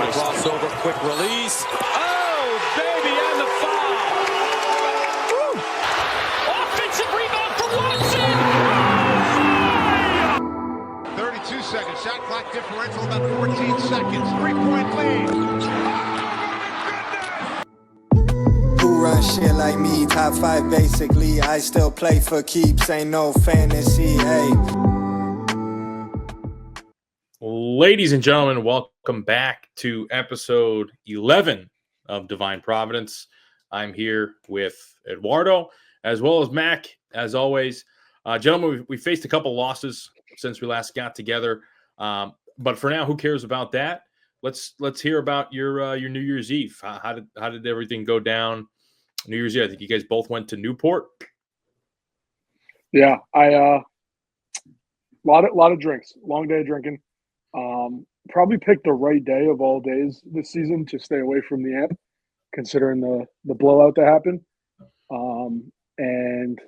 Crossover, quick release. Oh, baby, and the foul. Woo. Offensive rebound for Watson. 32 seconds. Shot clock differential about 14 seconds. 3-point lead. Who run shit like me? Top 5 basically. I still play for keeps. Ain't no fantasy. Hey. Ladies and gentlemen, welcome back to episode 11 of Divine Providence. I'm here with Eduardo as well as Mac, as always. Gentlemen, we faced a couple losses since we last got together, but for now, who cares about that? Let's hear about your New Year's Eve. How did everything go down New Year's Eve? I think you guys both went to Newport. Yeah, I lot of drinks, long day of drinking. Probably picked the right day of all days this season to stay away from the amp, considering the blowout that happened. And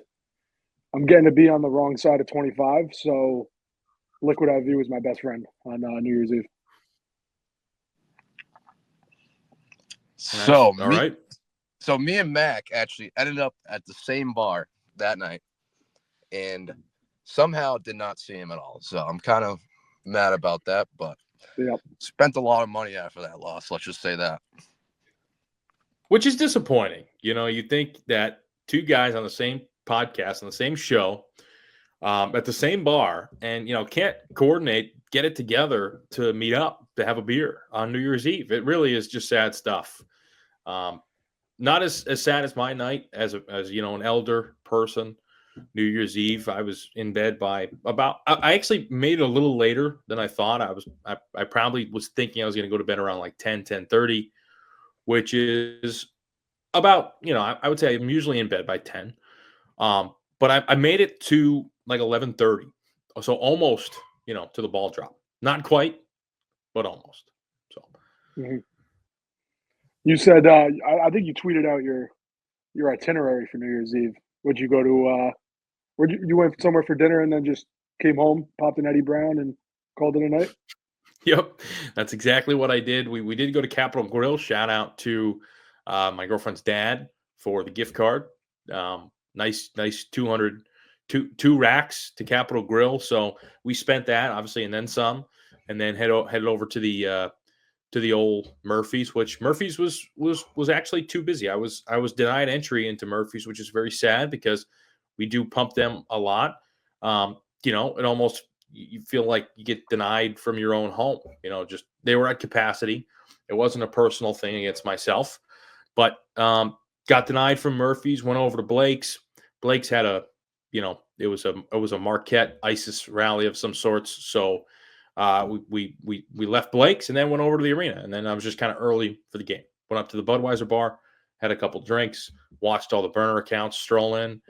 I'm getting to be on the wrong side of 25, so Liquid IV was my best friend on New Year's Eve. So, all right. So me and Mac actually ended up at the same bar that night and somehow did not see him at all. So I'm kind of mad about that, but spent a lot of money after that loss. Let's just say that. Which is disappointing. You know, you think that two guys on the same podcast, on the same show, at the same bar, and, you know, can't coordinate, get it together to meet up, to have a beer on New Year's Eve. It really is just sad stuff. Not as sad as my night as you know, an elder person. New Year's Eve, I was in bed by I actually made it a little later than I thought. I probably was thinking I was going to go to bed around like 10:30, which is about, you know, I would say I'm usually in bed by 10. But I made it to like 11:30. So almost, you know, to the ball drop. Not quite, but almost. So You said I think you tweeted out your itinerary for New Year's Eve. Would you go to you went somewhere for dinner and then just came home, popped an Eddie Brown, and called it a night? Yep, that's exactly what I did. We did go to Capitol Grill. Shout out to my girlfriend's dad for the gift card. Nice 200 two racks to Capitol Grill. So we spent that obviously, and then some, and then headed over to the old Murphy's, which Murphy's was actually too busy. I was denied entry into Murphy's, which is very sad because we do pump them a lot. You know, it almost, you feel like you get denied from your own home. You know, just they were at capacity. It wasn't a personal thing against myself, but got denied from Murphy's. Went over to Blake's. Blake's had a, you know, it was a Marquette ISIS rally of some sorts. So we left Blake's and then went over to the arena. And then I was just kind of early for the game. Went up to the Budweiser bar, had a couple drinks, watched all the burner accounts stroll in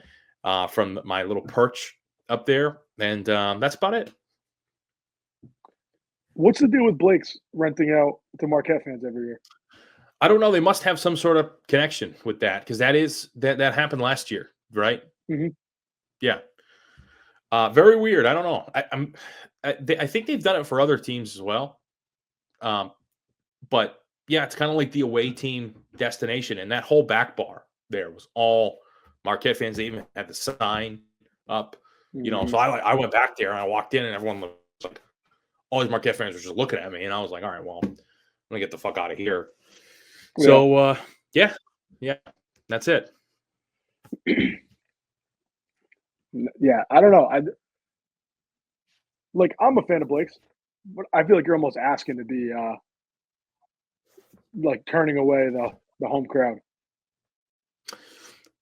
from my little perch up there. And that's about it. What's the deal with Blake's renting out to Marquette fans every year? I don't know. They must have some sort of connection with that, because that happened last year, right? Mm-hmm. Yeah. Very weird. I don't know. I think they've done it for other teams as well. But yeah, it's kind of like the away team destination, and that whole back bar there was all Marquette fans. They even had the sign up, you know. So I went back there and I walked in, and everyone was like, all these Marquette fans were just looking at me, and I was like, all right, well, I'm gonna get the fuck out of here. Yeah. So yeah, that's it. Yeah, I don't know. I'm a fan of Blake's, but I feel like you're almost asking to be like turning away the home crowd.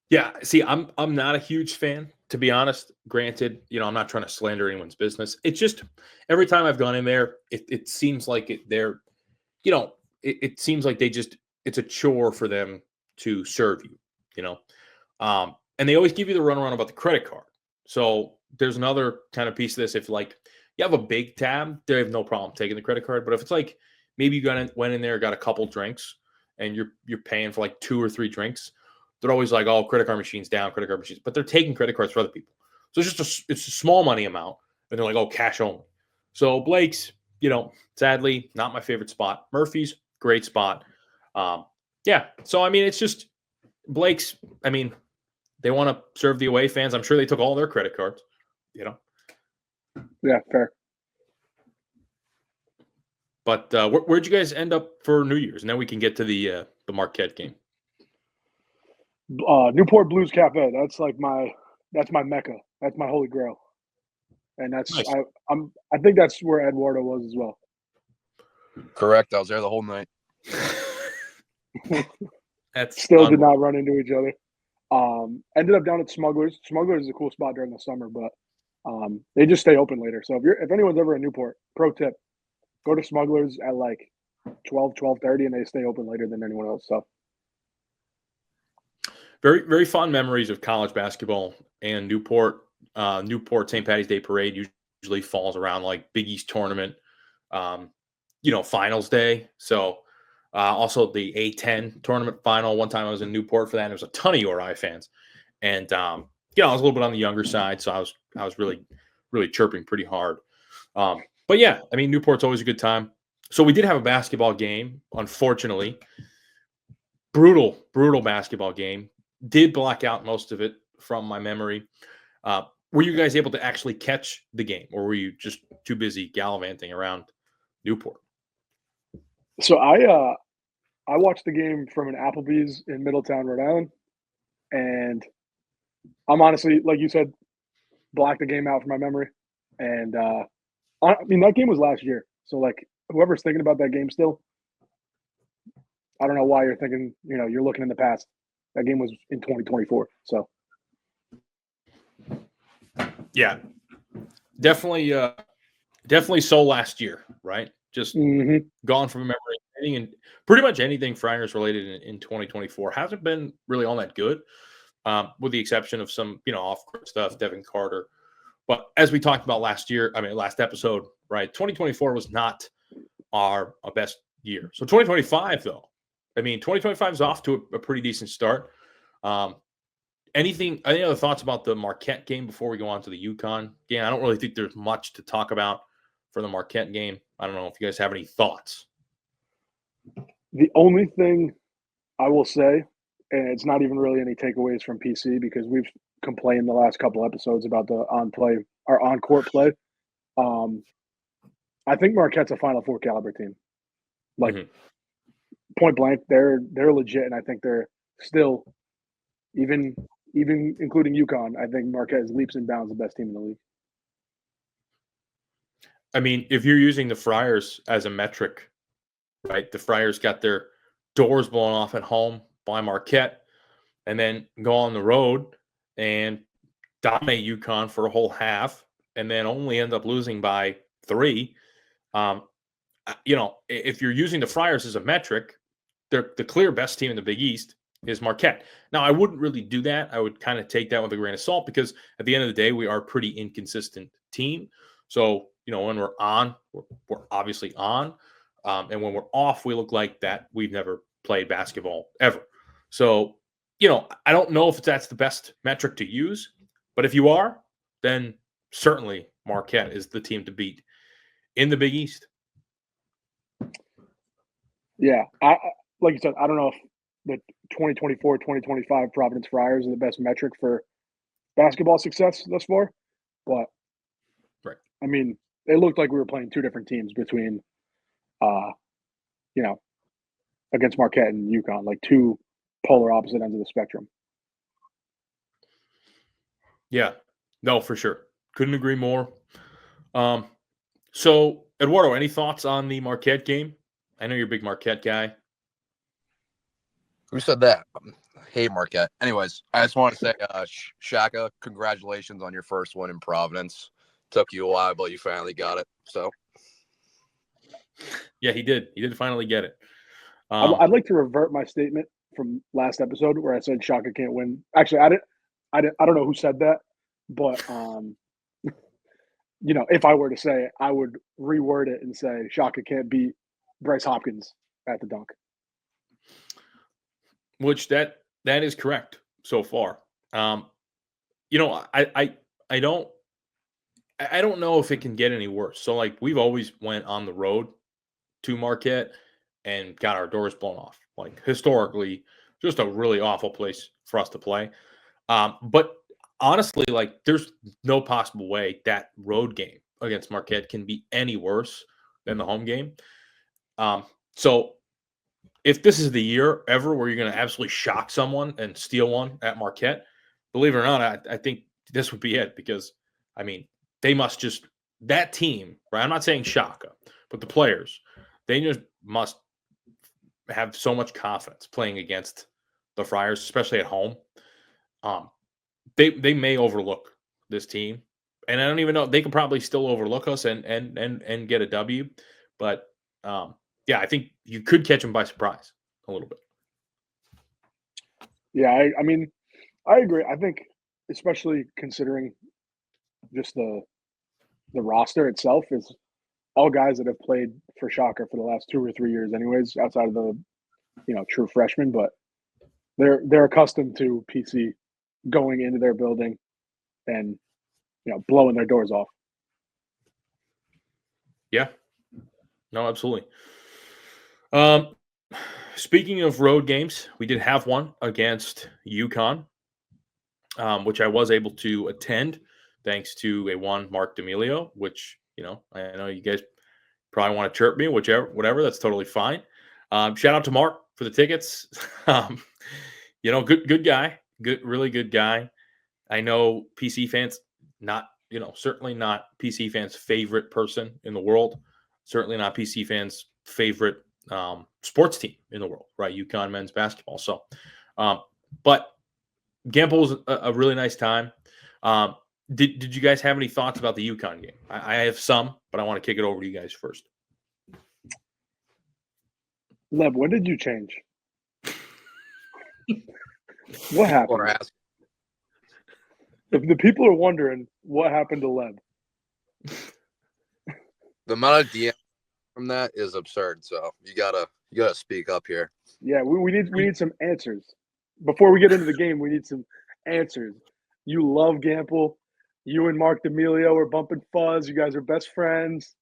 Yeah, see, I'm not a huge fan, to be honest. Granted, you know, I'm not trying to slander anyone's business. It's just every time I've gone in there, it seems like it seems like it's a chore for them to serve you, you know. And they always give you the runaround about the credit card. So there's another kind of piece of this. If like you have a big tab, they have no problem taking the credit card. But if it's like maybe you went in there, got a couple drinks, and you're paying for like 2 or 3 drinks, they're always like, "Oh, credit card machine's down, credit card machines." But they're taking credit cards for other people, so it's a small money amount, and they're like, "Oh, cash only." So Blake's, you know, sadly, not my favorite spot. Murphy's, great spot. Yeah. So, I mean, it's just Blake's, I mean, they want to serve the away fans. I'm sure they took all their credit cards, you know. Yeah, fair. But where'd you guys end up for New Year's? And then we can get to the Marquette game. Newport Blues Cafe. That's my mecca. That's my holy grail. And that's Nice. I think that's where Eduardo was as well. Correct. I was there the whole night. That's Still did not run into each other. Ended up down at Smugglers. Smugglers is a cool spot during the summer, but they just stay open later. So if anyone's ever in Newport, pro tip, go to Smugglers at like 12:30, and they stay open later than anyone else. So very, very fond memories of college basketball and Newport. Newport St. Patty's Day Parade usually falls around like Big East tournament, finals day. So also the A10 tournament final. One time I was in Newport for that. And there was a ton of URI fans, and I was a little bit on the younger side, so I was really, really chirping pretty hard. But yeah, I mean, Newport's always a good time. So we did have a basketball game, unfortunately. Brutal basketball game. Did block out most of it from my memory. Were you guys able to actually catch the game, or were you just too busy gallivanting around Newport? So I watched the game from an Applebee's in Middletown, Rhode Island, and I'm honestly, like you said, blacked the game out from my memory. And I mean, that game was last year, so like whoever's thinking about that game still, I don't know why you're thinking, you're looking in the past. That game was in 2024, so. Yeah, definitely so last year, right? Just gone from memory. And pretty much anything Friars related in 2024 hasn't been really all that good, with the exception of some, off-court stuff, Devin Carter. But as we talked about last episode, right, 2024 was not our best year. So 2025, though, I mean, 2025 is off to a pretty decent start. Any other thoughts about the Marquette game before we go on to the UConn game? I don't really think there's much to talk about for the Marquette game. I don't know if you guys have any thoughts. The only thing I will say, and it's not even really any takeaways from PC because we've complained the last couple episodes about the on-court play. I think Marquette's a Final Four caliber team. Like point blank, they're legit, and I think they're still even including UConn. I think Marquette is leaps and bounds the best team in the league. I mean, if you're using the Friars as a metric, right? The Friars got their doors blown off at home by Marquette, and then go on the road and dominate UConn for a whole half, and then only end up losing by 3. If you're using the Friars as a metric, they're the clear best team in the Big East is Marquette. Now, I wouldn't really do that. I would kind of take that with a grain of salt because at the end of the day, we are a pretty inconsistent team. So, when we're on, we're obviously on. And when we're off, we look like that we've never played basketball ever. So, I don't know if that's the best metric to use, but if you are, then certainly Marquette is the team to beat in the Big East. Yeah. Like you said, I don't know if the 2024-2025 Providence Friars are the best metric for basketball success thus far, but right. I mean, it looked like we were playing two different teams between, against Marquette and UConn, like two polar opposite ends of the spectrum. Yeah, no, for sure. Couldn't agree more. So, Eduardo, any thoughts on the Marquette game? I know you're a big Marquette guy. Who said that? Hey, Marquette. Anyways, I just want to say, Shaka, congratulations on your first one in Providence. Took you a while, but you finally got it. So, yeah, he did. He did finally get it. I'd like to revert my statement from last episode where I said Shaka can't win. Actually, I don't know who said that, but if I were to say it, I would reword it and say Shaka can't beat Bryce Hopkins at the dunk. Which that is correct so far. I don't know if it can get any worse. So like we've always went on the road to Marquette, and got our doors blown off. Like historically, just a really awful place for us to play. But honestly, like there's no possible way that road game against Marquette can be any worse than the home game. So if this is the year ever where you're going to absolutely shock someone and steal one at Marquette, believe it or not, I think this would be it because, I mean, they must just – that team, right? I'm not saying Shaka, but the players, they just must have so much confidence playing against the Friars, especially at home. They may overlook this team, and I don't even know – they could probably still overlook us and get a W. But, yeah, I think you could catch them by surprise a little bit. Yeah, I mean, I agree. I think, especially considering just the roster itself is all guys that have played for Shocker for the last 2 or 3 years, anyways, outside of the true freshmen. But they're accustomed to PC going into their building and blowing their doors off. Yeah, no, absolutely. Speaking of road games, we did have one against UConn, which I was able to attend thanks to a one Mark D'Amelio, which, I know you guys probably want to chirp me, whatever, that's totally fine. Shout out to Mark for the tickets. Good guy, really good guy. I know PC fans, certainly not PC fans' favorite person in the world. Certainly not PC fans' favorite sports team in the world, right? UConn men's basketball. So, but Gamble was a really nice time. Did you guys have any thoughts about the UConn game? I have some, but I want to kick it over to you guys first. Leb, when did you change? What happened? The people are wondering what happened to Leb. The amount of DM from that is absurd. So you gotta speak up here. Yeah, we need some answers. Before we get into the game, we need some answers. You love Gample. You and Mark D'Amelio are bumping fuzz. You guys are best friends.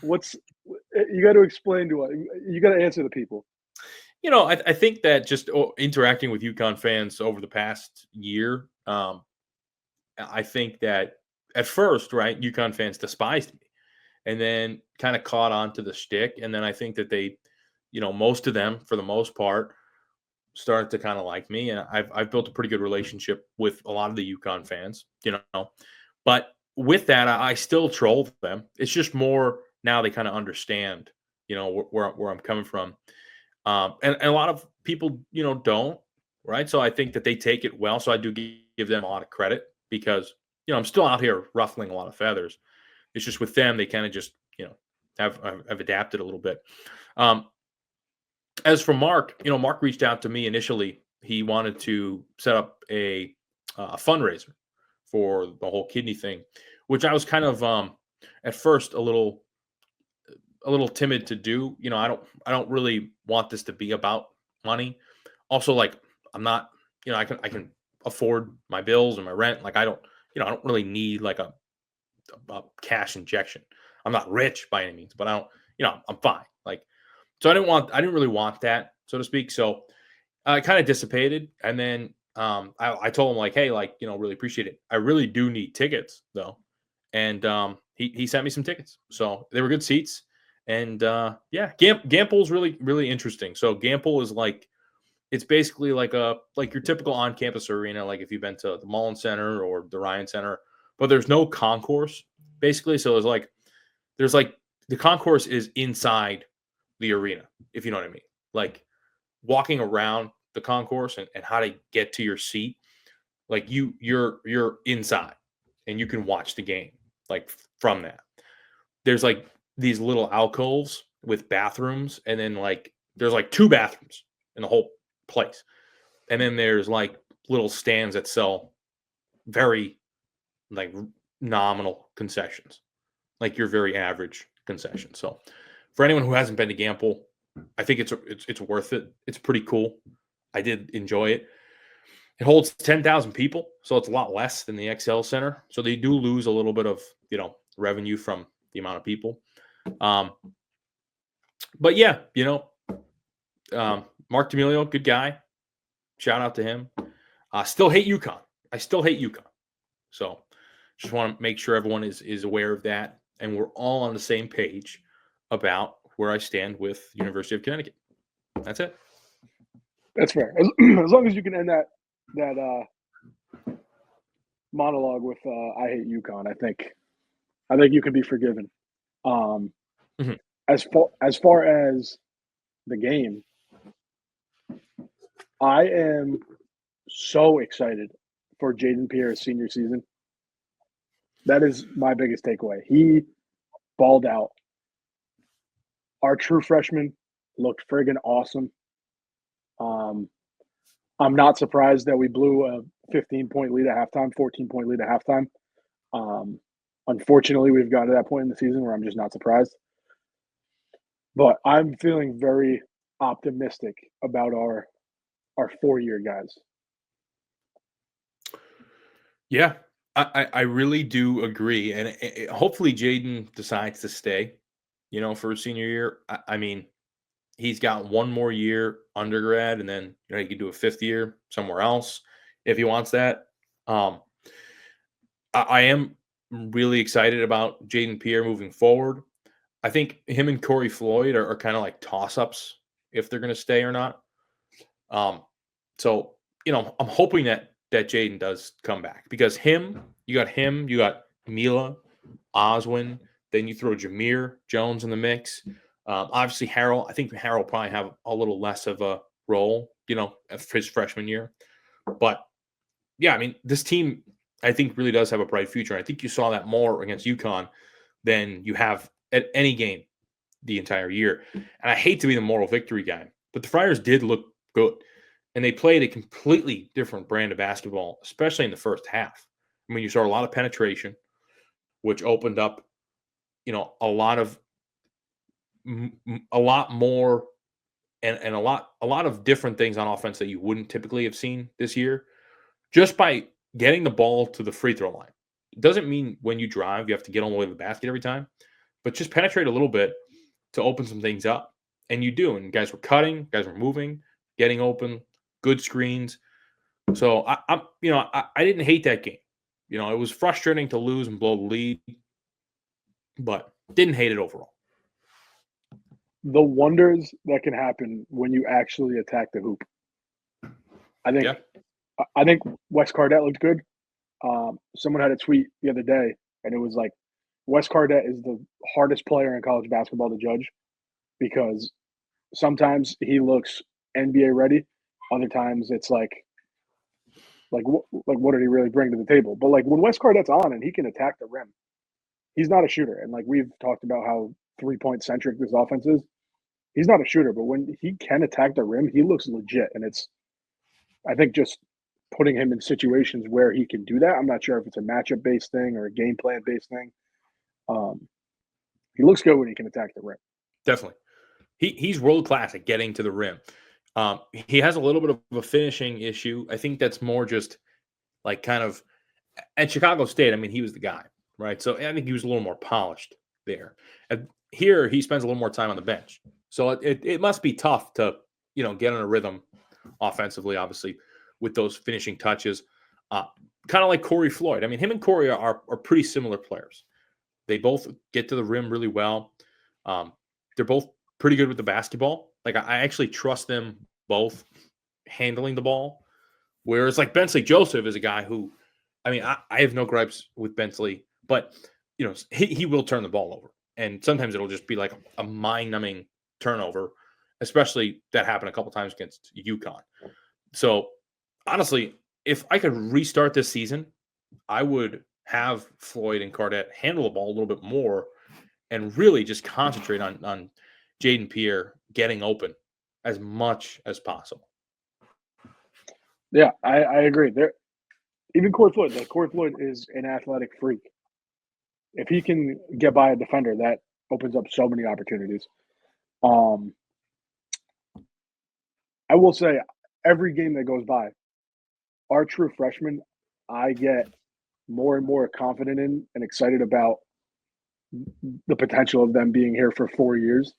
You got to explain to us. You got to answer the people. I think that just interacting with UConn fans over the past year, I think that at first, right, UConn fans despised me and then kind of caught on to the shtick. And then I think that they, most of them, for the most part, started to kind of like me. And I've built a pretty good relationship with a lot of the UConn fans, But with that, I still troll them. It's just more now they kind of understand, where I'm coming from. And a lot of people, don't, right? So I think that they take it well. So I do give them a lot of credit because, I'm still out here ruffling a lot of feathers. It's just with them, they kind of just, have adapted a little bit. As for Mark, Mark reached out to me initially. He wanted to set up a fundraiser for the whole kidney thing, which I was kind of at first a little timid to do. I don't really want this to be about money. Also, like I'm not, I can afford my bills and my rent. Like I don't really need like a cash injection. I'm not rich by any means, but I don't, I'm fine. Like, so I didn't really want that, so to speak. So I kind of dissipated. And then I told him like, hey, like, really appreciate it. I really do need tickets though. And he sent me some tickets. So they were good seats. And yeah, Gample's really, really interesting. So Gample is like, it's basically like your typical on-campus arena, like if you've been to the Mullen Center or the Ryan Center, but there's no concourse basically. So there's like the concourse is inside the arena, if you know what I mean. Like walking around the concourse and how to get to your seat, like you're inside and you can watch the game like from that. There's like these little alcoves with bathrooms, and then like there's like 2 bathrooms in the whole place. And then there's like little stands that sell very like nominal concessions, like your very average concession. So for anyone who hasn't been to Gample, I think it's worth it. It's pretty cool. I did enjoy it. It holds 10,000 people, so it's a lot less than the XL Center. So they do lose a little bit of, revenue from the amount of people. But yeah, Mark D'Amelio, good guy. Shout out to him. Still hate UConn. I still hate UConn. So just want to make sure everyone is aware of that, and we're all on the same page about where I stand with University of Connecticut. That's it. That's fair. As long as you can end that monologue with "I hate UConn," I think you can be forgiven. Mhm. As far as the game, I am so excited for Jaden Pierre's senior season. That is my biggest takeaway. He balled out. Our true freshman looked friggin' awesome. I'm not surprised that we blew a 15-point lead at halftime, 14-point lead at halftime. Unfortunately, we've gotten to that point in the season where I'm just not surprised. But I'm feeling very optimistic about our 4-year guys. Yeah, I really do agree, and hopefully Jaden decides to stay. For his senior year. I mean, he's got one more year undergrad, and then he could do a 5th year somewhere else if he wants that. I am really excited about Jaden Pierre moving forward. I think him and Corey Floyd are kind of like toss-ups if they're going to stay or not. So I'm hoping that Jaden does come back, because you got Mila, Oswin, then you throw Jameer Jones in the mix. Obviously, Harrell. I think Harrell will probably have a little less of a role, for his freshman year. But yeah, I mean, this team, I think, really does have a bright future. And I think you saw that more against UConn than you have at any game the entire year. And I hate to be the moral victory guy, but the Friars did look good, and they played a completely different brand of basketball, especially in the first half. I mean, you saw a lot of penetration, which opened up, a lot more and a lot of different things on offense that you wouldn't typically have seen this year, just by getting the ball to the free throw line. It doesn't mean when you drive you have to get all the way to the basket every time, but just penetrate a little bit to open some things up. And you do. And guys were cutting, guys were moving, getting open, good screens. So I didn't hate that game. It was frustrating to lose and blow the lead, but didn't hate it overall. The wonders that can happen when you actually attack the hoop. I think Wes Cardette looked good. Someone had a tweet the other day, and it was like, Wes Cardette is the hardest player in college basketball to judge, because sometimes he looks NBA ready. Other times it's like what did he really bring to the table? But like when Wes Cardette's on and he can attack the rim, he's not a shooter. And like we've talked about how 3-point centric this offense is. He's not a shooter, but when he can attack the rim, he looks legit. And it's, I think, just putting him in situations where he can do that. I'm not sure if it's a matchup based thing or a game plan based thing. He looks good when he can attack the rim. Definitely. He's world class at getting to the rim. He has a little bit of a finishing issue. I think that's more just like kind of at Chicago State. I mean, he was the guy, right? So I think he was a little more polished there. Here, he spends a little more time on the bench. So it must be tough to, get in a rhythm offensively, obviously, with those finishing touches. Kind of like Corey Floyd. I mean, him and Corey are pretty similar players. They both get to the rim really well. They're both pretty good with the basketball. Like, I actually trust them both handling the ball. Whereas, like, Bensley Joseph is a guy who, I mean, I have no gripes with Bensley, but, he will turn the ball over. And sometimes it'll just be like a mind-numbing turnover, especially that happened a couple times against UConn. So, honestly, if I could restart this season, I would have Floyd and Cardette handle the ball a little bit more and really just concentrate on Jaden Pierre getting open as much as possible. Yeah, I agree. Even Corey Floyd. Like, Corey Floyd is an athletic freak. If he can get by a defender, that opens up so many opportunities. I will say, every game that goes by, our true freshmen, I get more and more confident in and excited about the potential of them being here for 4 years.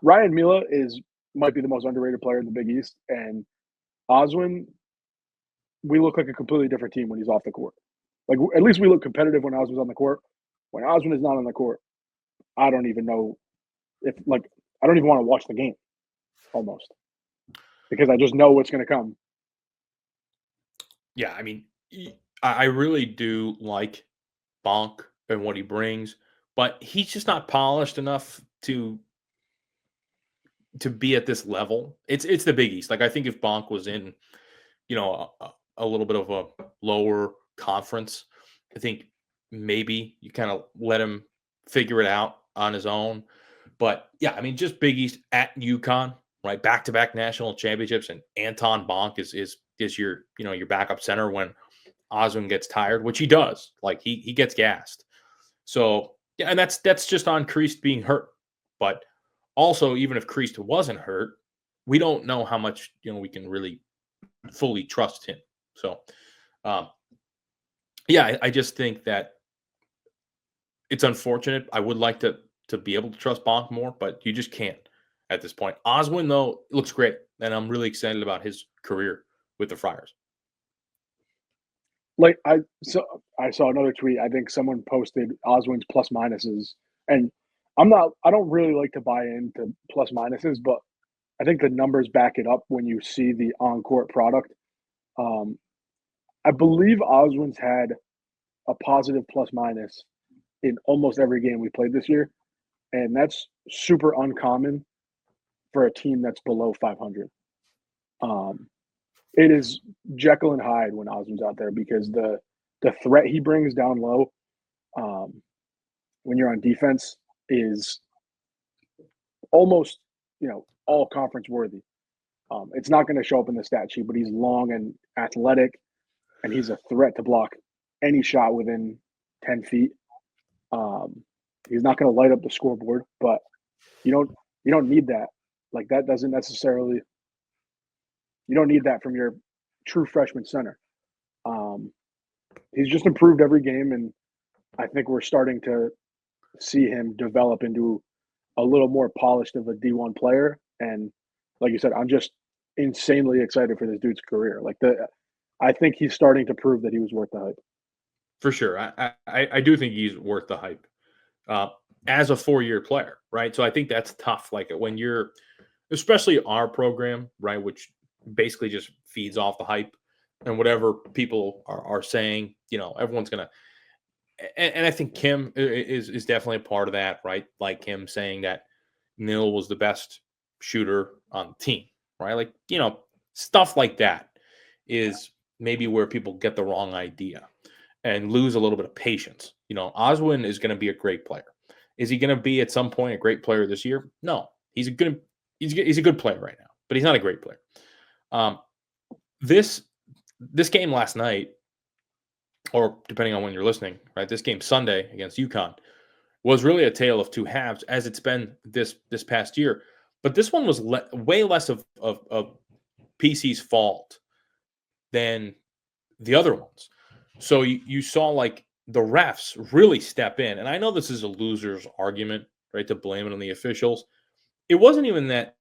Ryan Mila might be the most underrated player in the Big East, and Oswin, we look like a completely different team when he's off the court. Like, at least we look competitive when Oswin's on the court. When Oswin is not on the court, I don't even know I don't even want to watch the game, almost, because I just know what's going to come. Yeah, I mean, I really do like Bonk and what he brings, but he's just not polished enough to be at this level. It's the Big East. Like, I think if Bonk was in, a little bit of a lower conference, I think maybe you kind of let him figure it out on his own. But yeah, I mean, just Big East at UConn, right? Back-to-back national championships, and Anton Bonk is your your backup center when Oswin gets tired, which he does. Like, he gets gassed. So yeah, and that's just on Kreist being hurt. But also, even if Kreist wasn't hurt, we don't know how much we can really fully trust him. So yeah, I just think that it's unfortunate. I would like to be able to trust Bonk more, but you just can't at this point. Oswin, though, looks great, and I'm really excited about his career with the Friars. Like, I saw another tweet. I think someone posted Oswin's plus minuses, and I don't really like to buy into plus minuses, but I think the numbers back it up when you see the on-court product. I believe Oswin's had a positive plus minus in almost every game we played this year, and that's super uncommon for a team that's below 500. It is Jekyll and Hyde when Oswin's out there, because the threat he brings down low, when you're on defense, is almost all conference worthy. It's not going to show up in the stat sheet, but he's long and athletic, and he's a threat to block any shot within 10 feet. He's not going to light up the scoreboard, but you don't need that. Like, that doesn't necessarily. You don't need that from your true freshman center. He's just improved every game, and I think we're starting to see him develop into a little more polished of a D1 player. And like you said, I'm just insanely excited for this dude's career. I think he's starting to prove that he was worth the hype. For sure. I do think he's worth the hype as a 4-year player, right? So I think that's tough. Like, when you're, especially our program, right, which basically just feeds off the hype and whatever people are saying, everyone's going to, and I think Kim is definitely a part of that, right? Like, him saying that Nil was the best shooter on the team, right? Like, stuff like that is maybe where people get the wrong idea and lose a little bit of patience. Oswin is going to be a great player. Is he going to be at some point a great player this year? No, he's a good player right now, but he's not a great player. This game last night, or depending on when you're listening, right? This game Sunday against UConn was really a tale of two halves, as it's been this past year. But this one was way less of PC's fault than the other ones. So you saw, like, the refs really step in. And I know this is a loser's argument, right, to blame it on the officials. It wasn't even that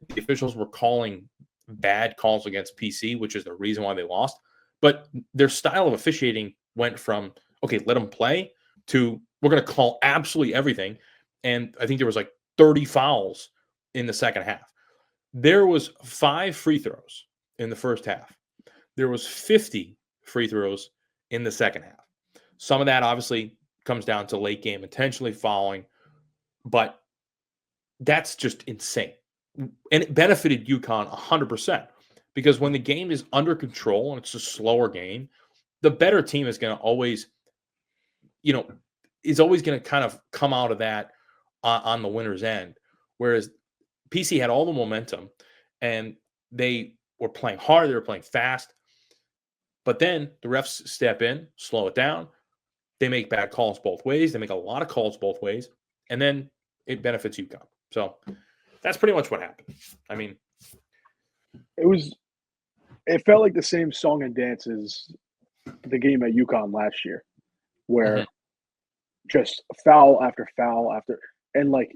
the officials were calling bad calls against PC, which is the reason why they lost. But their style of officiating went from, okay, let them play, to we're going to call absolutely everything. And I think there was like 30 fouls in the second half. There was 5 free throws in the first half. There was 50 free throws in the second half. Some of that obviously comes down to late game intentionally fouling, but that's just insane. And it benefited UConn 100%, because when the game is under control and it's a slower game, the better team is going to always, is always going to kind of come out of that on the winner's end. Whereas PC had all the momentum and they were playing hard, they were playing fast. But then the refs step in, slow it down. They make bad calls both ways. They make a lot of calls both ways. And then it benefits UConn. So that's pretty much what happened. I mean, it felt like the same song and dance as the game at UConn last year, where just foul after foul after, and like,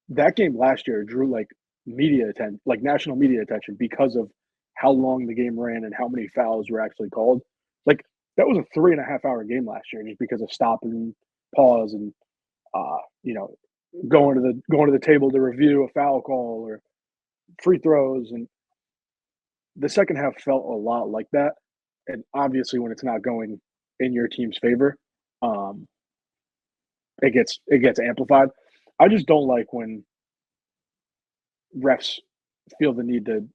that game last year drew like national media attention because of how long the game ran and how many fouls were actually called. Like that was a 3.5 hour game last year just because of stop and pause and going to the table to review a foul call or free throws. And the second half felt a lot like that. And obviously when it's not going in your team's favor, it gets amplified. I just don't like when refs feel the need to,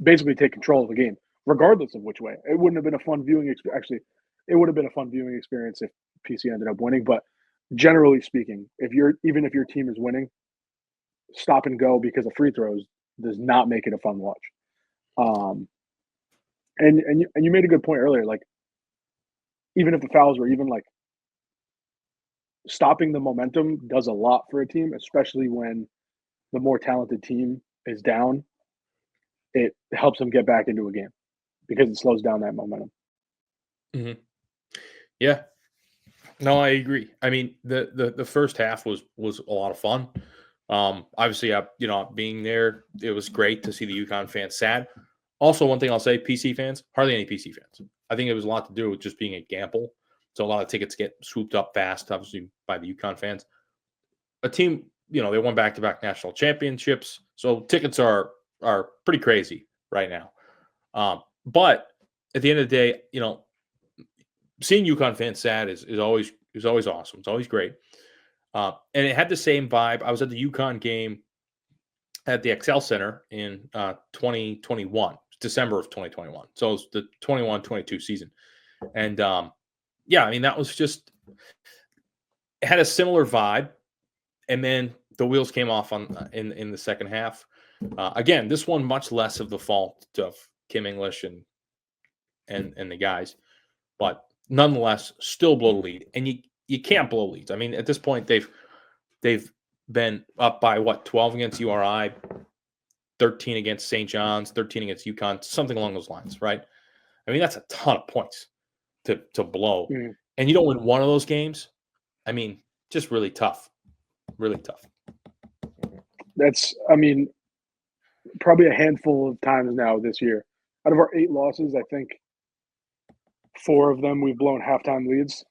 basically take control of the game, regardless of which way. It wouldn't have been a fun viewing experience. Actually, it would have been a fun viewing experience if PC ended up winning. But generally speaking, even if your team is winning, stop and go because of free throws does not make it a fun watch. And you made a good point earlier. Like, even if the fouls were even, like, stopping the momentum does a lot for a team, especially when the more talented team is down. It helps them get back into a game because it slows down that momentum. Mm-hmm. Yeah. No, I agree. I mean, the first half was a lot of fun. Obviously, being there, it was great to see the UConn fans sad. Also, one thing I'll say, PC fans, hardly any PC fans. I think it was a lot to do with just being a gamble. So a lot of tickets get swooped up fast, obviously, by the UConn fans. A team, they won back-to-back national championships. So tickets are pretty crazy right now. But at the end of the day, seeing UConn fans sad is always awesome. It's always great. And it had the same vibe. I was at the UConn game at the Excel Center in 2021, December of 2021. So it was the 21-22 season. And that was just, it had a similar vibe. And then the wheels came off in the second half. Again, this one much less of the fault of Kim English and the guys, but nonetheless, still blow the lead. And you can't blow leads. I mean, at this point, they've been up by 12 against URI, 13 against St. John's, 13 against UConn, something along those lines, right? I mean, that's a ton of points to blow. Mm. And you don't win one of those games. I mean, just really tough. Really tough. That's, probably a handful of times now this year. Out of our 8 losses, I think 4 of them we've blown halftime leads.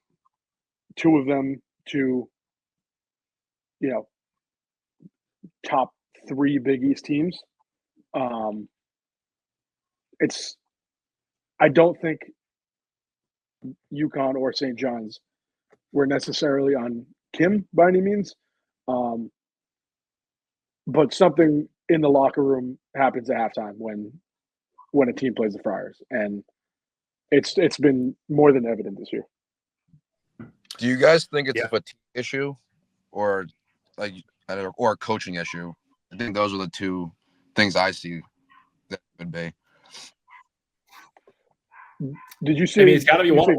2 of them to, top 3 Big East teams. I don't think UConn or St. John's were necessarily on Kim by any means. But something in the locker room happens at halftime when a team plays the Friars, and it's been more than evident this year. Do you guys think it's a fatigue issue, or or a coaching issue? I think those are the 2 things I see that could be. Did you say? It's got to be one.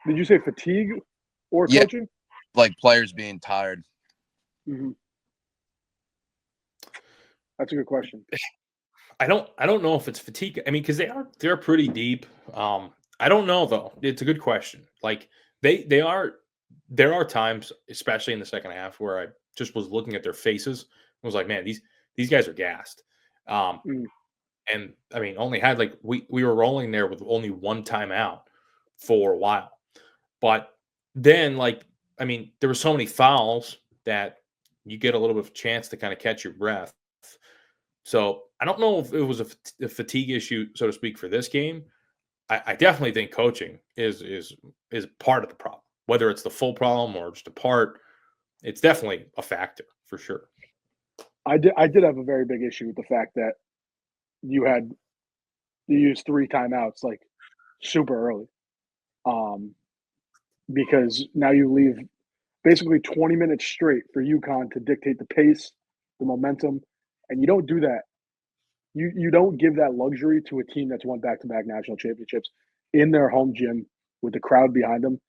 Did you say fatigue or coaching? Like players being tired. Mm-hmm. That's a good question. I don't know if it's fatigue. I mean, because they're pretty deep. I don't know though. It's a good question. Like there are times, especially in the second half, where I just was looking at their faces and was like, man, these guys are gassed. And I mean, only had we were rolling there with only one timeout for a while. But then there were so many fouls that you get a little bit of a chance to kind of catch your breath. So I don't know if it was a fatigue issue, so to speak, for this game. I definitely think coaching is part of the problem. Whether it's the full problem or just a part, it's definitely a factor for sure. I did have a very big issue with the fact that you used 3 timeouts super early, because now you leave basically 20 minutes straight for UConn to dictate the pace, the momentum, and you don't do that. You don't give that luxury to a team that's won back-to-back national championships in their home gym with the crowd behind them.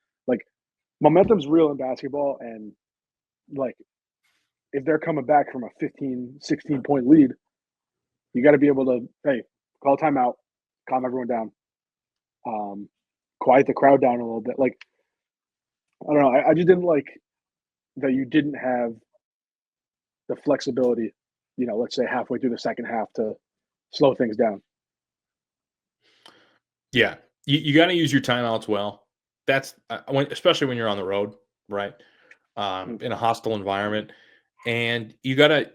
Momentum's real in basketball, and if they're coming back from a 15, 16-point lead, you got to be able to, call timeout, calm everyone down, quiet the crowd down a little bit. I don't know. I just didn't like that you didn't have the flexibility, let's say halfway through the second half to slow things down. Yeah, you got to use your timeouts well. That's especially when you're on the road, right? In a hostile environment, and you gotta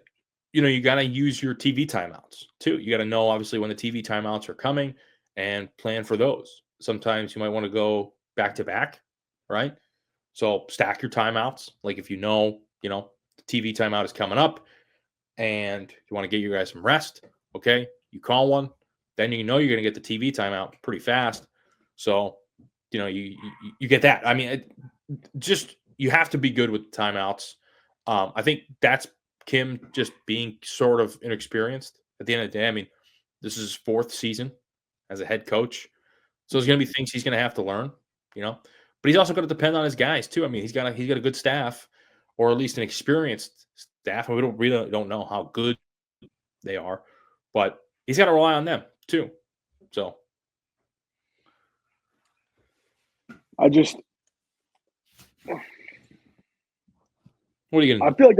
use your TV timeouts too. You gotta know obviously when the TV timeouts are coming and plan for those. Sometimes you might want to go back to back, right? So stack your timeouts. Like if the TV timeout is coming up and you want to get you guys some rest, okay, you call one, then you're going to get the TV timeout pretty fast. So, you get that. I mean, you have to be good with timeouts. I think that's Kim just being sort of inexperienced at the end of the day. I mean, this is his 4th season as a head coach. So there's going to be things he's going to have to learn, but he's also going to depend on his guys too. I mean, he's got a good staff, or at least an experienced staff. And we don't know how good they are, but he's got to rely on them too. So I just, what are you going to do? I feel like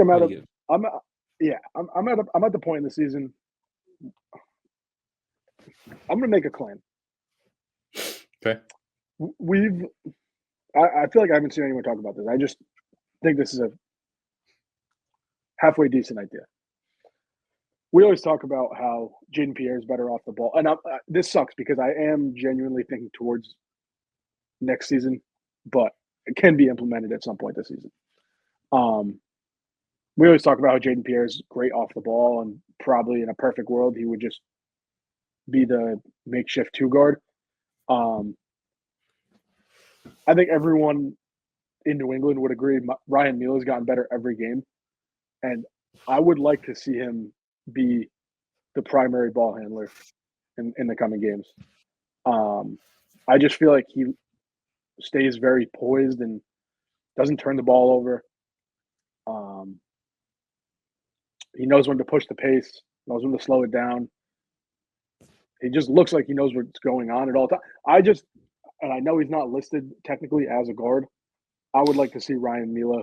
I'm at the point in the season. I'm going to make a claim. Okay. I feel like I haven't seen anyone talk about this. I just think this is a halfway decent idea. We always talk about how Jaden Pierre is better off the ball. And this sucks because I am genuinely thinking towards next season, but it can be implemented at some point this season. We always talk about how Jaden Pierre is great off the ball, and probably in a perfect world, he would just be the makeshift 2 guard. I think everyone in New England would agree Ryan Neal has gotten better every game, and I would like to see him be the primary ball handler in the coming games. I just feel like he stays very poised and doesn't turn the ball over. He knows when to push the pace, knows when to slow it down. He just looks like he knows what's going on at all times. And I know he's not listed technically as a guard. I would like to see Ryan Mila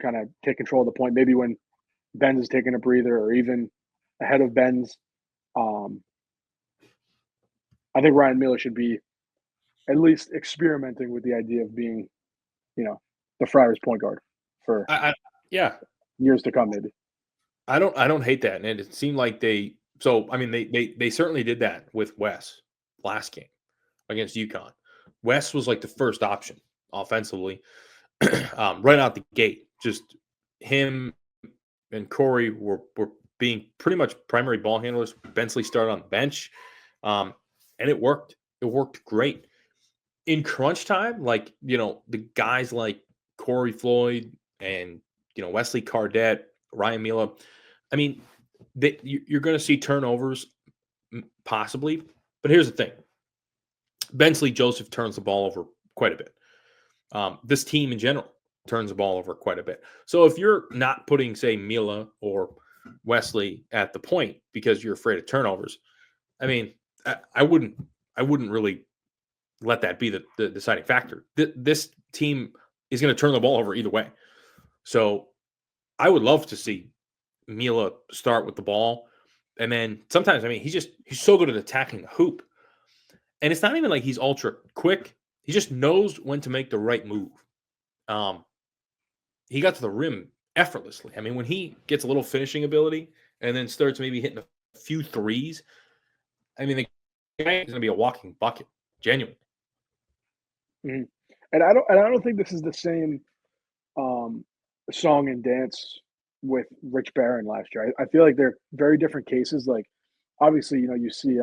kind of take control of the point, maybe when Benz is taking a breather or even ahead of Benz. I think Ryan Miller should be at least experimenting with the idea of being, the Friars point guard for years to come, maybe. I don't hate that. And it seemed like they certainly did that with Wes last game against UConn. Wes was like the first option offensively right out the gate. Just him and Corey were being pretty much primary ball handlers. Bensley started on the bench, and it worked. It worked great. In crunch time, the guys like Corey Floyd and, Wesley Cardette, Ryan Mila, I mean, you're going to see turnovers possibly. But here's the thing. Bensley Joseph turns the ball over quite a bit. This team in general turns the ball over quite a bit. So if you're not putting, say, Mila or Wesley at the point because you're afraid of turnovers, I mean, I wouldn't really let that be the deciding factor. This team is going to turn the ball over either way. So I would love to see Mila start with the ball. And then sometimes, I mean, he's so good at attacking the hoop. And it's not even like he's ultra quick. He just knows when to make the right move. He got to the rim effortlessly. I mean, when he gets a little finishing ability and then starts maybe hitting a few threes, I mean, the guy is going to be a walking bucket, genuinely. Mm-hmm. And I don't think this is the same song and dance with Rich Barron last year. I feel like they're very different cases. Like, obviously, you see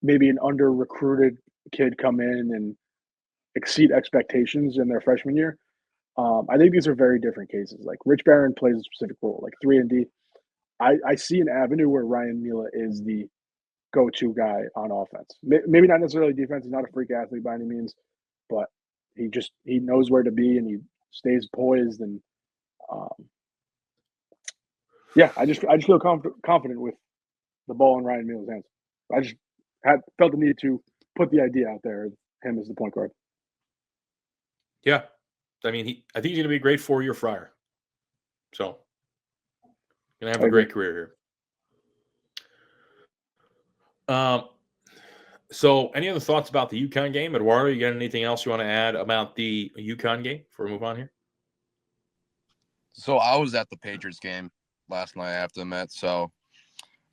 maybe an under-recruited kid come in and exceed expectations in their freshman year. I think these are very different cases. Like, Rich Barron plays a specific role, like 3-and-D. I see an avenue where Ryan Mila is the go-to guy on offense. Maybe not necessarily defense. He's not a freak athlete by any means, but he knows where to be and he stays poised. And I just feel confident with the ball in Ryan Mila's hands. I just felt the need to put the idea out there of him as the point guard. Yeah, I mean, I think he's going to be a great 4-year Friar. So, going to have a great career here. So, any other thoughts about the UConn game? Eduardo, you got anything else you want to add about the UConn game before we move on here? So, I was at the Patriots game last night, I have to admit. So,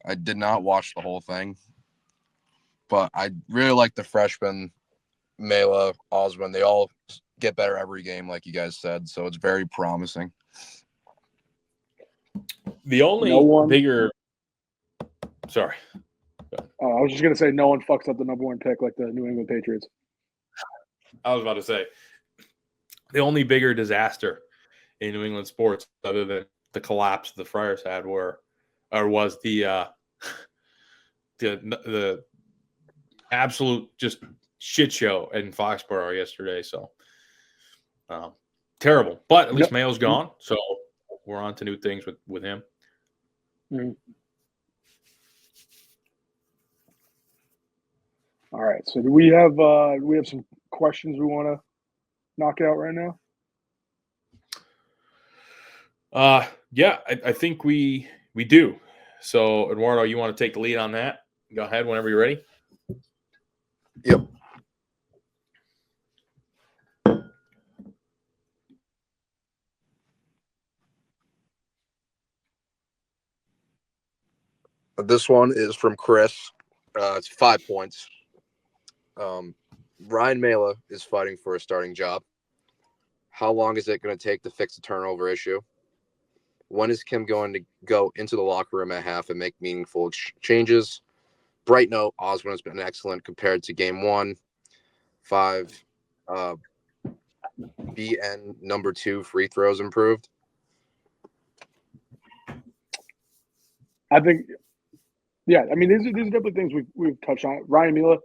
I did not watch the whole thing. But I really like the freshmen, Mela, Osborne. They all get better every game, like you guys said. So, it's very promising. The only bigger – sorry. I was just going to say no one fucks up the number 1 pick like the New England Patriots. I was about to say the only bigger disaster in New England sports other than the collapse the Friars had was the absolute just shit show in Foxborough yesterday. So terrible. But at least Mayo's gone, so we're on to new things with him. Mm-hmm. All right. So do we have some questions we want to knock out right now? Yeah, I think we do. So Eduardo, you want to take the lead on that? Go ahead whenever you're ready. Yep. This one is from Chris. It's 5 points. Ryan Mela is fighting for a starting job. How long is it going to take to fix the turnover issue? When is Kim going to go into the locker room at half and make meaningful changes? Bright note, Osborne has been excellent compared to game 1. 5, BN number 2 free throws improved. I think, yeah. I mean, these are definitely things we've touched on. Ryan Mela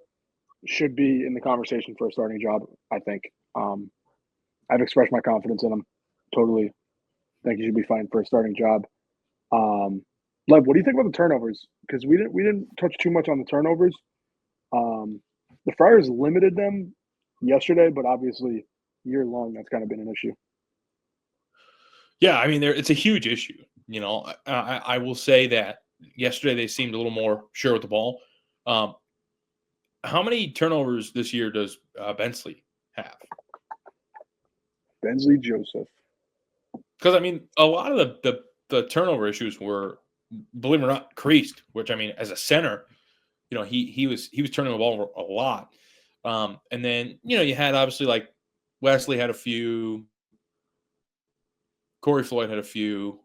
should be in the conversation for a starting job, I think. I've expressed my confidence in him. Totally think he should be fine for a starting job. Leb, what do you think about the turnovers? Because we didn't touch too much on the turnovers. The Friars limited them yesterday, but obviously year long that's kind of been an issue. Yeah, I mean, it's a huge issue. You know, I will say that yesterday they seemed a little more sure with the ball. How many turnovers this year does Bensley have? Bensley Joseph. Because I mean, a lot of the turnover issues were, believe it or not, creased. Which I mean, as a center, you know, he was turning the ball a lot. And then you had obviously like Wesley had a few, Corey Floyd had a few.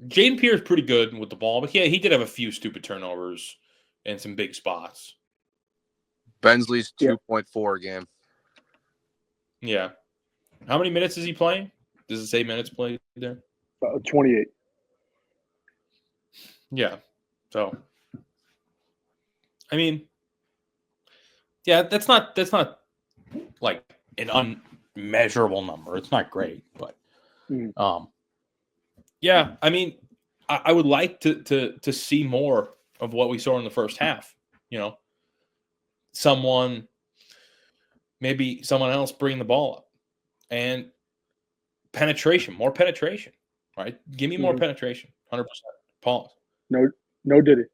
Jaden Pierce pretty good with the ball, but yeah, he did have a few stupid turnovers and some big spots. Bensley's 2.4 a game. Yeah. How many minutes is he playing? Does it say minutes played there? 28. Yeah. So, I mean, yeah, that's not like an unmeasurable number. It's not great, but yeah, I mean, I would like to see more of what we saw in the first half. Maybe someone else bring the ball up and more penetration, right? Give me more penetration, 100%. Pause. No diddy.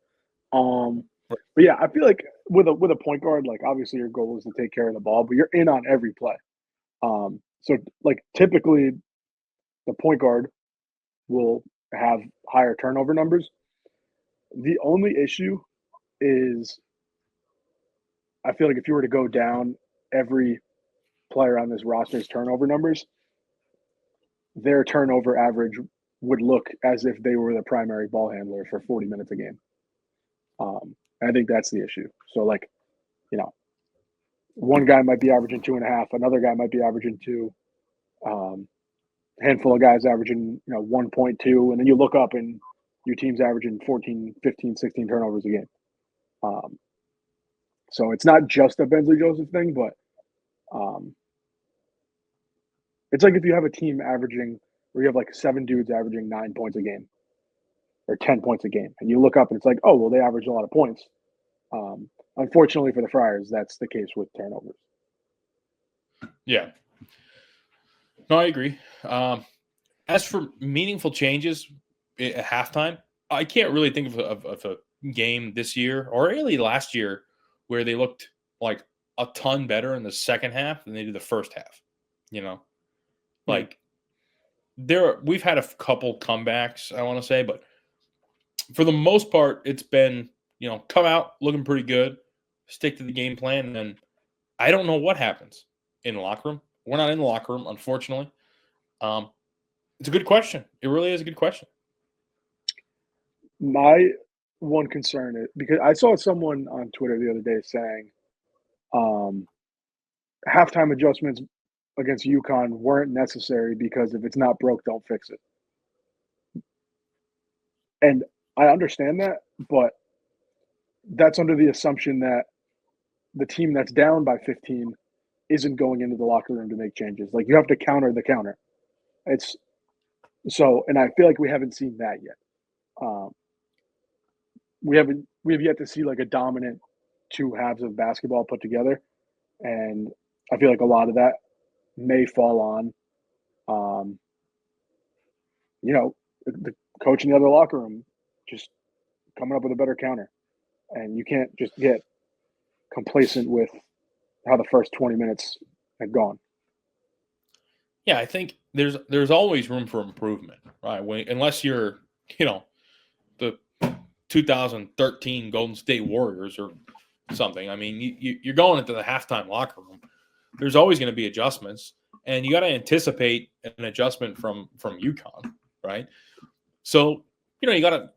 But yeah, I feel like with a point guard, like obviously your goal is to take care of the ball, but you're in on every play. So like typically the point guard will have higher turnover numbers. The only issue is I feel like if you were to go down every player on this roster's turnover numbers, their turnover average would look as if they were the primary ball handler for 40 minutes a game. I think that's the issue. So, like, one guy might be averaging 2.5, another guy might be averaging 2, handful of guys averaging 1.2, and then you look up and your team's averaging 14, 15, 16 turnovers a game. So it's not just a Bensley Joseph thing, but it's like if you have a team averaging, where you have like 7 dudes averaging 9 points a game or 10 points a game, and you look up and it's like, oh, well, they average a lot of points. Unfortunately for the Friars, that's the case with turnovers. Yeah. No, I agree. As for meaningful changes at halftime, I can't really think of a game this year or really last year where they looked like a ton better in the second half than they did the first half. You know, like we've had a couple comebacks, I want to say, but for the most part, it's been, come out looking pretty good, stick to the game plan, and then I don't know what happens in the locker room. We're not in the locker room, unfortunately. It's a good question. It really is a good question. My one concern is because I saw someone on Twitter the other day saying halftime adjustments against UConn weren't necessary because if it's not broke, don't fix it. And I understand that, but that's under the assumption that the team that's down by 15 isn't going into the locker room to make changes. Like, you have to counter the counter. It's so, and I feel like we haven't seen that yet. We have yet to see like a dominant two halves of basketball put together, and I feel like a lot of that may fall on, the coach in the other locker room just coming up with a better counter, and you can't just get complacent with how the first 20 minutes have gone. Yeah, I think there's always room for improvement, right? Unless you're, the 2013 Golden State Warriors or something. I mean, you're going into the halftime locker room. There's always going to be adjustments, and you got to anticipate an adjustment from UConn, right? So, you got to.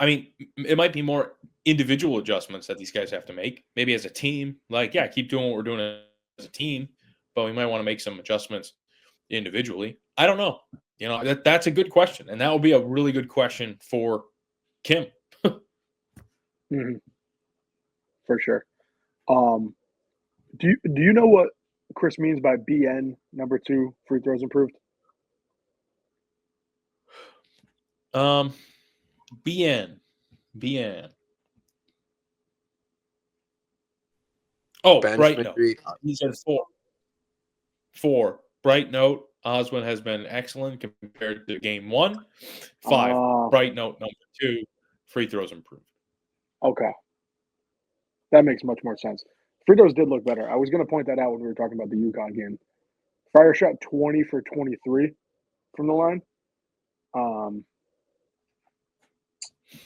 It might be more individual adjustments that these guys have to make. Maybe as a team, keep doing what we're doing as a team, but we might want to make some adjustments individually. I don't know. That's a good question, and that will be a really good question for Kim. Mm-hmm. For sure. Do you know what Chris means by BN number 2 free throws improved? BN. Oh, bright note. He said 4. 4. Bright note. Oswin has been excellent compared to game 1. 5. Bright note number 2. Free throws improved. Okay. That makes much more sense. Free throws did look better. I was going to point that out when we were talking about the UConn game. Friars shot 20 for 23 from the line.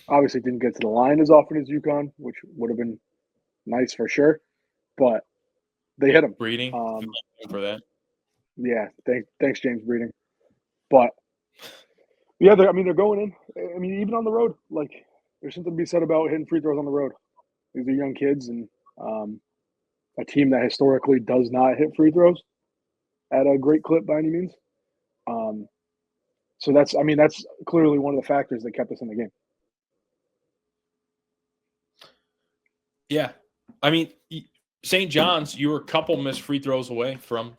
Obviously didn't get to the line as often as UConn, which would have been nice for sure. But they hit them. Breeding for that. Yeah, thanks, James Breeding. But yeah, they're going in. I mean, even on the road, like, there's something to be said about hitting free throws on the road. These are young kids, and a team that historically does not hit free throws at a great clip by any means. So that's clearly one of the factors that kept us in the game. Yeah. I mean, St. John's, you were a couple missed free throws away from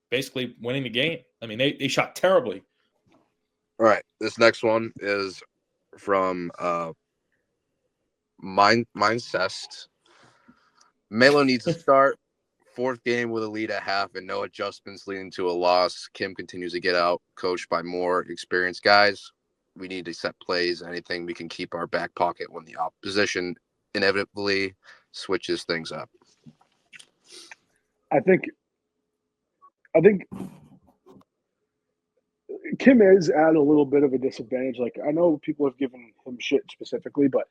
basically winning the game. I mean, they shot terribly. All right. This next one is from Mindcest. Melo needs to start. 4th game with a lead at half and no adjustments leading to a loss. Kim continues to get out, coached by more experienced guys. We need to set plays, anything we can keep our back pocket when the opposition inevitably switches things up. I think Kim is at a little bit of a disadvantage. Like, I know people have given him shit specifically, but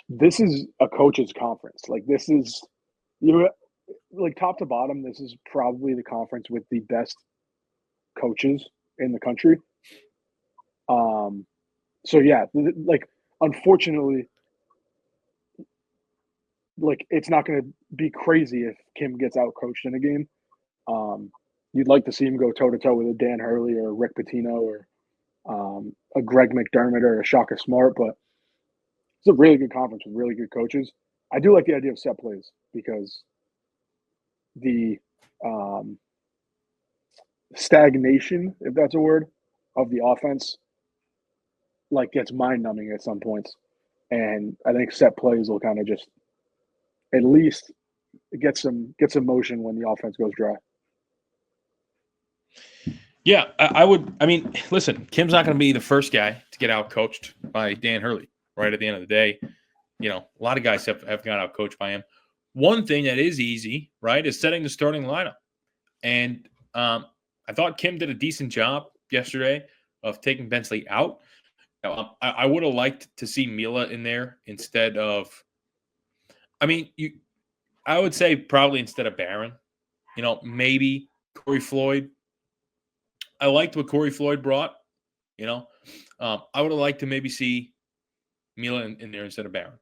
this is a coach's conference. Like, this is, like, top to bottom, this is probably the conference with the best coaches in the country. So yeah, like, unfortunately, like, it's not going to be crazy if Kim gets out coached in a game. You'd like to see him go toe to toe with a Dan Hurley or a Rick Pitino or a Greg McDermott or a Shaka Smart, but it's a really good conference with really good coaches. I do like the idea of set plays because the stagnation, if that's a word, of the offense, like, gets mind-numbing at some points. And I think set plays will kind of just at least get some motion when the offense goes dry. Yeah, I would. I mean, listen, Kim's not going to be the first guy to get out coached by Dan Hurley. Right at the end of the day, a lot of guys have got out coached by him. One thing that is easy, right, is setting the starting lineup. And I thought Kim did a decent job yesterday of taking Bensley out. I would have liked to see Mila in there instead of. I mean, I would say probably instead of Barron. Maybe Corey Floyd. I liked what Corey Floyd brought. I would have liked to maybe see Mila in there instead of Barron.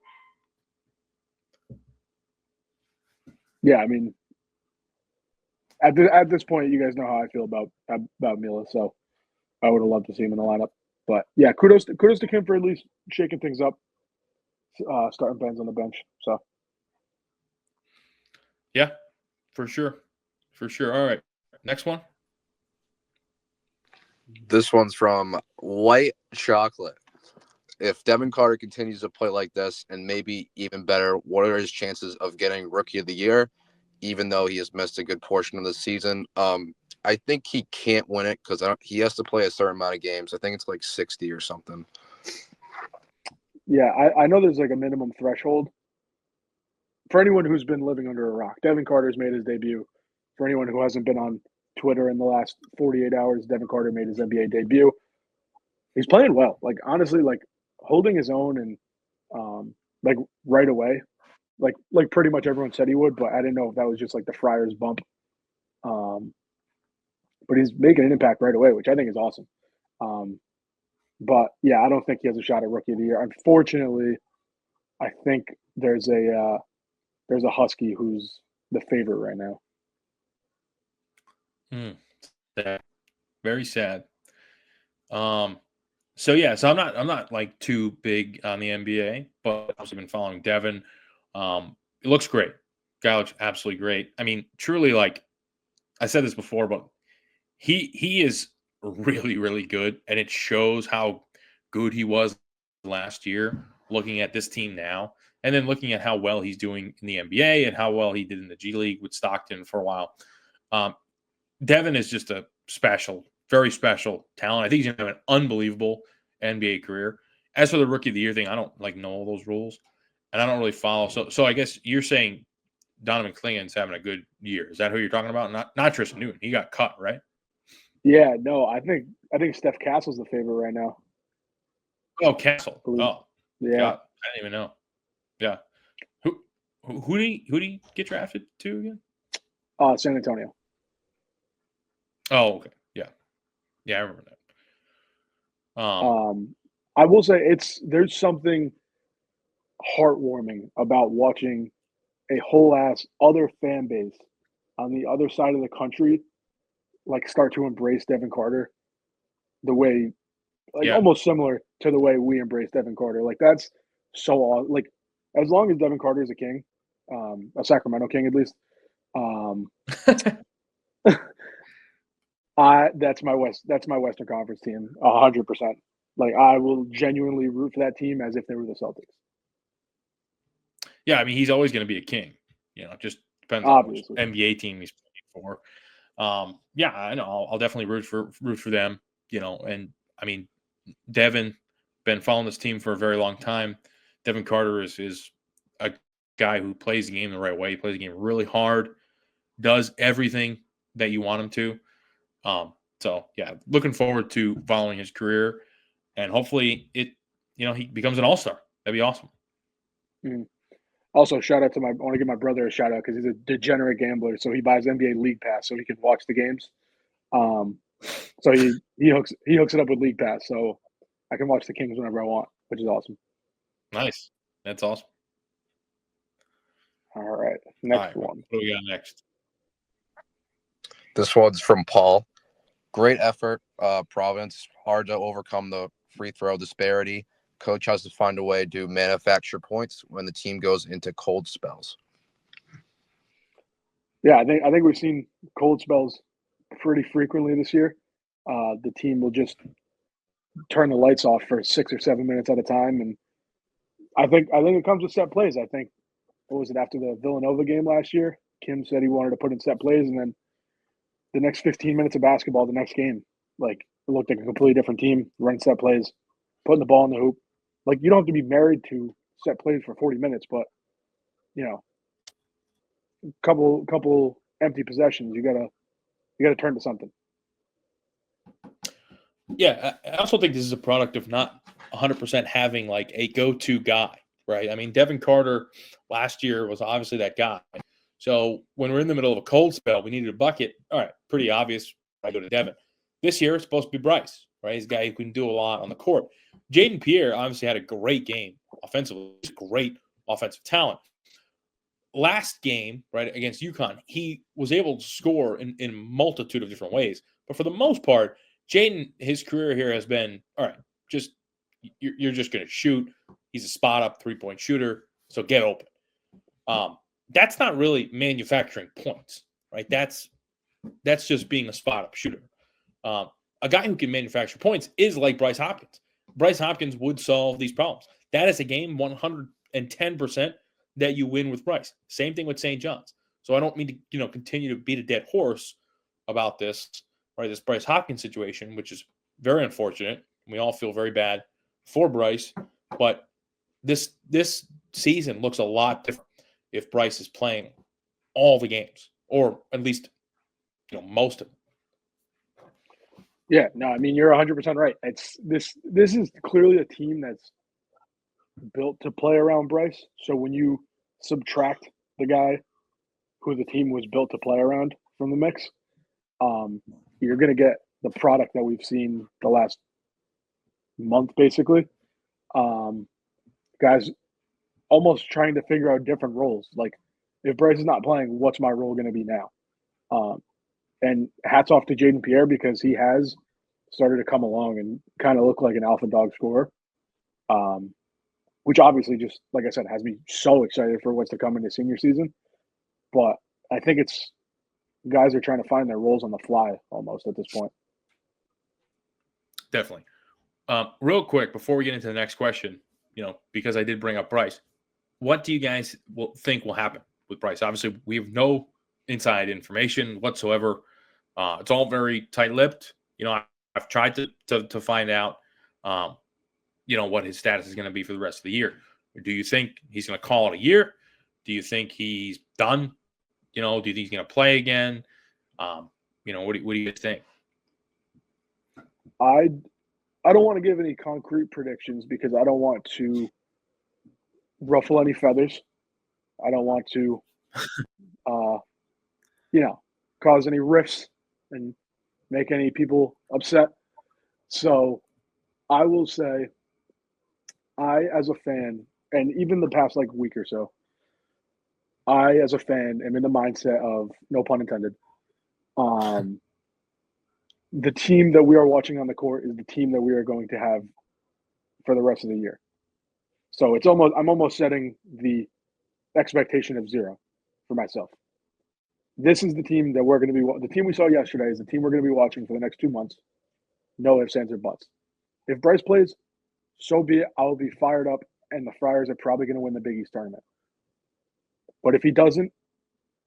Yeah, I mean, at this point, you guys know how I feel about Mila, so I would have loved to see him in the lineup. But yeah, kudos to Kim for at least shaking things up, starting Ben's on the bench. So yeah, for sure. All right, next one. This one's from White Chocolate. If Devin Carter continues to play like this and maybe even better, what are his chances of getting Rookie of the Year, even though he has missed a good portion of the season? I think he can't win it because he has to play a certain amount of games. I think it's like 60 or something. Yeah, I know there's like a minimum threshold. For anyone who's been living under a rock, Devin Carter's made his debut. For anyone who hasn't been on Twitter in the last 48 hours, Devin Carter made his NBA debut. He's playing well. Like, honestly, like holding his own and like right away. Like pretty much everyone said he would, but I didn't know if that was just like the Friars bump. But he's making an impact right away, which I think is awesome. But yeah, I don't think he has a shot at Rookie of the Year. Unfortunately, I think there's a Husky who's the favorite right now. Sad. Very sad. So I'm not like too big on the NBA, but I've been following Devin. It looks great. Guy looks absolutely great. I mean, truly, like I said this before, but he is really, really good, and it shows how good he was last year. Looking at this team now, and then looking at how well he's doing in the NBA and how well he did in the G League with Stockton for a while. Devin is just a special, very special talent. I think he's going to have an unbelievable NBA career. As for the Rookie of the Year thing, I don't know all those rules, and I don't really follow. So I guess you're saying Donovan Clingan's having a good year. Is that who you're talking about? Not Tristan Newton. He got cut, right? Yeah, no, I think Steph Castle's the favorite right now. Oh, Castle. Oh, yeah. God, I didn't even know. Yeah. Who did he get drafted to again? San Antonio. Oh, okay. Yeah, I remember that. I will say there's something heartwarming about watching a whole ass other fan base on the other side of the country like start to embrace Devin Carter the way almost similar to the way we embrace Devin Carter. Like that's so awesome. Like as long as Devin Carter is a king, a Sacramento king at least, that's my Western Conference team 100%. Like I will genuinely root for that team as if they were the Celtics. Yeah, I mean he's always going to be a king. Just depends Obviously. on which NBA team he's playing for. Yeah, I know. I'll definitely root for them. And I mean, Devin been following this team for a very long time. Devin Carter is a guy who plays the game the right way. He plays the game really hard, does everything that you want him to. So yeah, looking forward to following his career, and hopefully he becomes an all-star. That'd be awesome. Mm-hmm. Also, shout out to I want to give my brother a shout out because he's a degenerate gambler. So he buys NBA League Pass so he can watch the games. So he hooks it up with League Pass, so I can watch the Kings whenever I want, which is awesome. Nice, that's awesome. All right, next one. What do we got next? This one's from Paul. Great effort, Providence. Hard to overcome the free throw disparity. Coach has to find a way to manufacture points when the team goes into cold spells. Yeah, I think we've seen cold spells pretty frequently this year. The team will just turn the lights off for 6 or 7 minutes at a time, and I think it comes with set plays. I think what was it, after the Villanova game last year? Kim said he wanted to put in set plays, and then the next 15 minutes of basketball, the next game, like it looked like a completely different team, running set plays, putting the ball in the hoop. Like you don't have to be married to set plays for 40 minutes, but you know, couple empty possessions, you gotta turn to something. Yeah, I also think this is a product of not 100% having like a go-to guy, right? I mean, Devin Carter last year was obviously that guy. So when we're in the middle of a cold spell, we needed a bucket. All right, pretty obvious. I go to Devin. This year, it's supposed to be Bryce, right? He's a guy who can do a lot on the court. Jaden Pierre obviously had a great game offensively. He's great offensive talent. Last game, right, against UConn, he was able to score in a multitude of different ways. But for the most part, Jaden, his career here has been, all right, just you're just going to shoot. He's a spot-up three-point shooter, so get open. That's not really manufacturing points, right? That's just being a spot-up shooter. A guy who can manufacture points is like Bryce Hopkins. Bryce Hopkins would solve these problems. That is a game 110% that you win with Bryce. Same thing with St. John's. So I don't mean to, continue to beat a dead horse about this, right? This Bryce Hopkins situation, which is very unfortunate. We all feel very bad for Bryce, but this season looks a lot different if Bryce is playing all the games, or at least most of them. Yeah, no, I mean you're 100% right. It's this is clearly a team that's built to play around Bryce. So when you subtract the guy who the team was built to play around from the mix, you're going to get the product that we've seen the last month, basically. Guys almost trying to figure out different roles. Like, if Bryce is not playing, what's my role going to be now? And hats off to Jaden Pierre because he has started to come along and kind of look like an alpha dog scorer, which obviously just, like I said, has me so excited for what's to come in the senior season. But I think it's guys are trying to find their roles on the fly almost at this point. Definitely. Real quick, before we get into the next question, because I did bring up Bryce, what do you guys think will happen with Bryce? Obviously, we have no inside information whatsoever. It's all very tight-lipped. I've tried to find out, what his status is going to be for the rest of the year. Do you think he's going to call it a year? Do you think he's done? Do you think he's going to play again? What do you think? I don't want to give any concrete predictions because I don't want to ruffle any feathers. I don't want to, cause any rifts and make any people upset. So I will say I, as a fan, and even the past week or so, I, as a fan, am in the mindset of, no pun intended, the team that we are watching on the court is the team that we are going to have for the rest of the year. So I'm almost setting the expectation of 0 for myself. This is the team that we're going to be – the team we saw yesterday is the team we're going to be watching for the next 2 months. No ifs, ands, or buts. If Bryce plays, so be it. I'll be fired up, and the Friars are probably going to win the Big East tournament. But if he doesn't,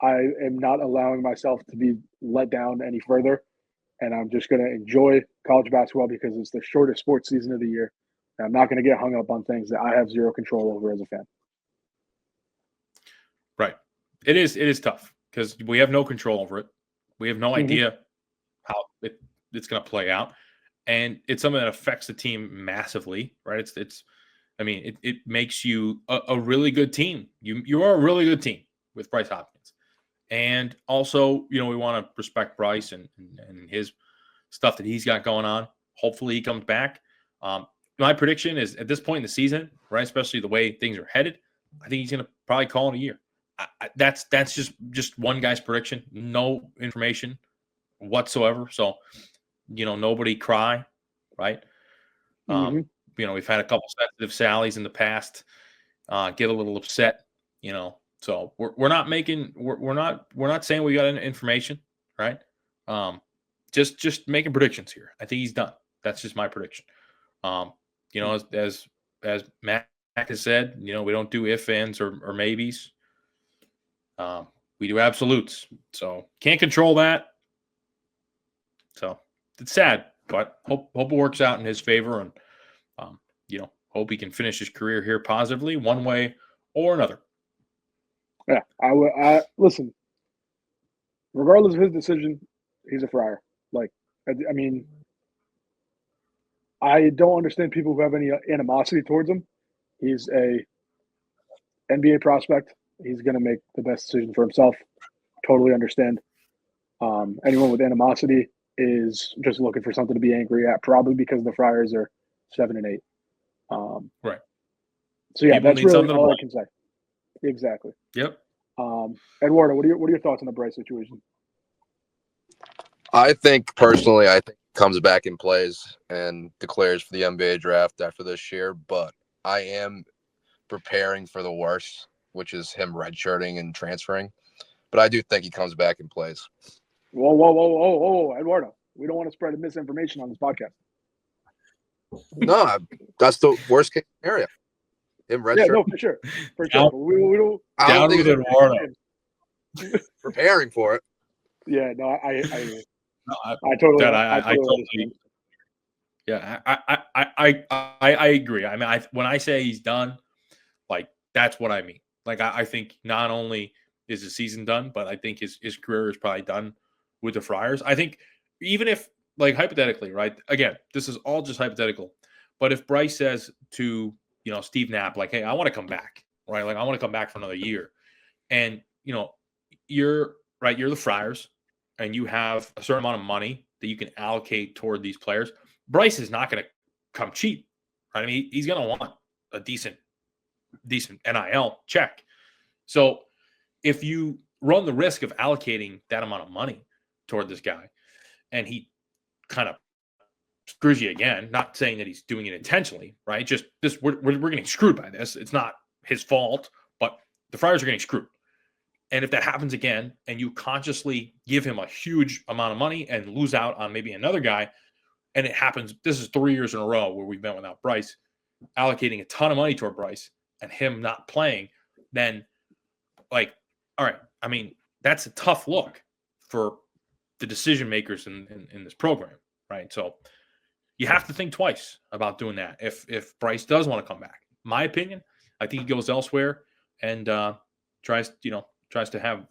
I am not allowing myself to be let down any further, and I'm just going to enjoy college basketball because it's the shortest sports season of the year. And I'm not going to get hung up on things that I have 0 control over as a fan. Right. It is tough because we have no control over it. We have no idea how it's going to play out. And it's something that affects the team massively, right? It makes you a really good team. You are a really good team with Bryce Hopkins. And also, we want to respect Bryce and his stuff that he's got going on. Hopefully he comes back. My prediction is at this point in the season, right, especially the way things are headed, I think he's going to probably call it a year. That's just one guy's prediction. No information whatsoever. So, nobody cry, right? We've had a couple sensitive sallies in the past, get a little upset, So we're not saying we got information, right? Just making predictions here. I think he's done. That's just my prediction. As Matt has said, we don't do if, ands, or maybes. We do absolutes, so can't control that. So it's sad, but hope it works out in his favor, and hope he can finish his career here positively, one way or another. Yeah, I listen. Regardless of his decision, he's a Friar. Like, I mean, I don't understand people who have any animosity towards him. He's a NBA prospect. He's going to make the best decision for himself. Totally understand. Anyone with animosity is just looking for something to be angry at, probably because the Friars are 7-8. Right. So yeah, People that's really all I to can say. Exactly. Yep. Eduardo, what are your thoughts on the Bryce situation? I think personally, he comes back and plays and declares for the NBA draft after this year, but I am preparing for the worst, which is him redshirting and transferring. But I do think he comes back and plays. Whoa, Eduardo. We don't want to spread misinformation on this podcast. No, that's the worst case scenario. Him redshirting. Yeah, no, for sure. We don't. I don't think Eduardo. Preparing for it. Yeah, no, I totally understand. Yeah, I agree. I mean, when I say he's done, like, that's what I mean. Like, I think not only is the season done, but I think his career is probably done with the Friars. I think even if, like, hypothetically, right? Again, this is all just hypothetical. But if Bryce says to, Steve Knapp, like, hey, I want to come back, right? Like, I want to come back for another year. And, you're the Friars, and you have a certain amount of money that you can allocate toward these players. Bryce is not going to come cheap, right? I mean, he's going to want a decent NIL check. So if you run the risk of allocating that amount of money toward this guy, and he kind of screws you again, not saying that he's doing it intentionally, right? Just this, we're getting screwed by this. It's not his fault, but the Friars are getting screwed. And if that happens again, and you consciously give him a huge amount of money and lose out on maybe another guy, and it happens, this is 3 years in a row where we've been without Bryce, allocating a ton of money toward Bryce and him not playing, then, like, all right, I mean, that's a tough look for the decision makers in this program, right? So you have to think twice about doing that if Bryce does want to come back. My opinion, I think he goes elsewhere and tries to have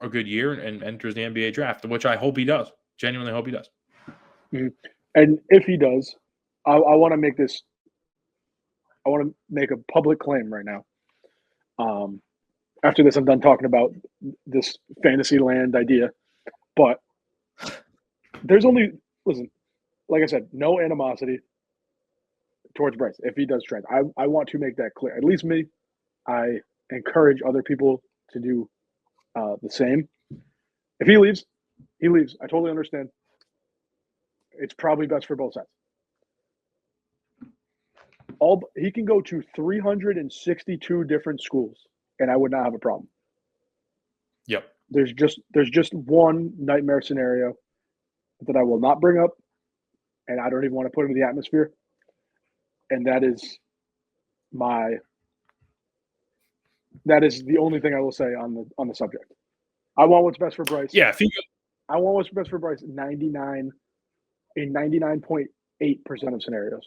a good year and enters the NBA draft, which I hope he does. Genuinely hope he does. Mm-hmm. And if he does, I want to make this. I want to make a public claim right now. After this, I'm done talking about this fantasy land idea. But there's only, listen, like I said, no animosity towards Bryce if he does trend. I want to make that clear. At least me. I encourage other people to do the same. If he leaves, he leaves. I totally understand. It's probably best for both sides. He can go to 362 different schools, and I would not have a problem. Yep. There's just one nightmare scenario that I will not bring up, and I don't even want to put into the atmosphere, and that is the only thing I will say on the subject. I want what's best for Bryce. Yeah, I want what's best for Bryce. 99.8% of scenarios.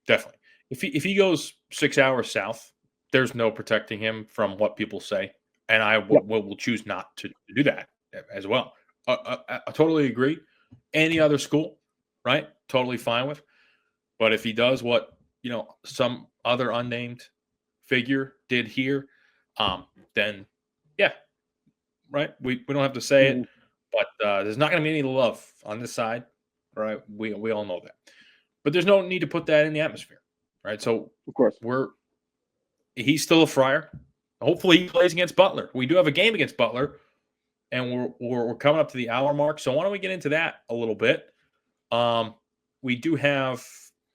Definitely. If he goes 6 hours south, there's no protecting him from what people say, and I will choose not to do that as well. I totally agree. Any other school, right? Totally fine with. But if he does what some other unnamed figure did here, then yeah, right. We don't have to say it, but there's not going to be any love on this side, right? We all know that. But there's no need to put that in the atmosphere, right? So, of course, he's still a Friar. Hopefully, he plays against Butler. We do have a game against Butler, and we're coming up to the hour mark. So, why don't we get into that a little bit? We do have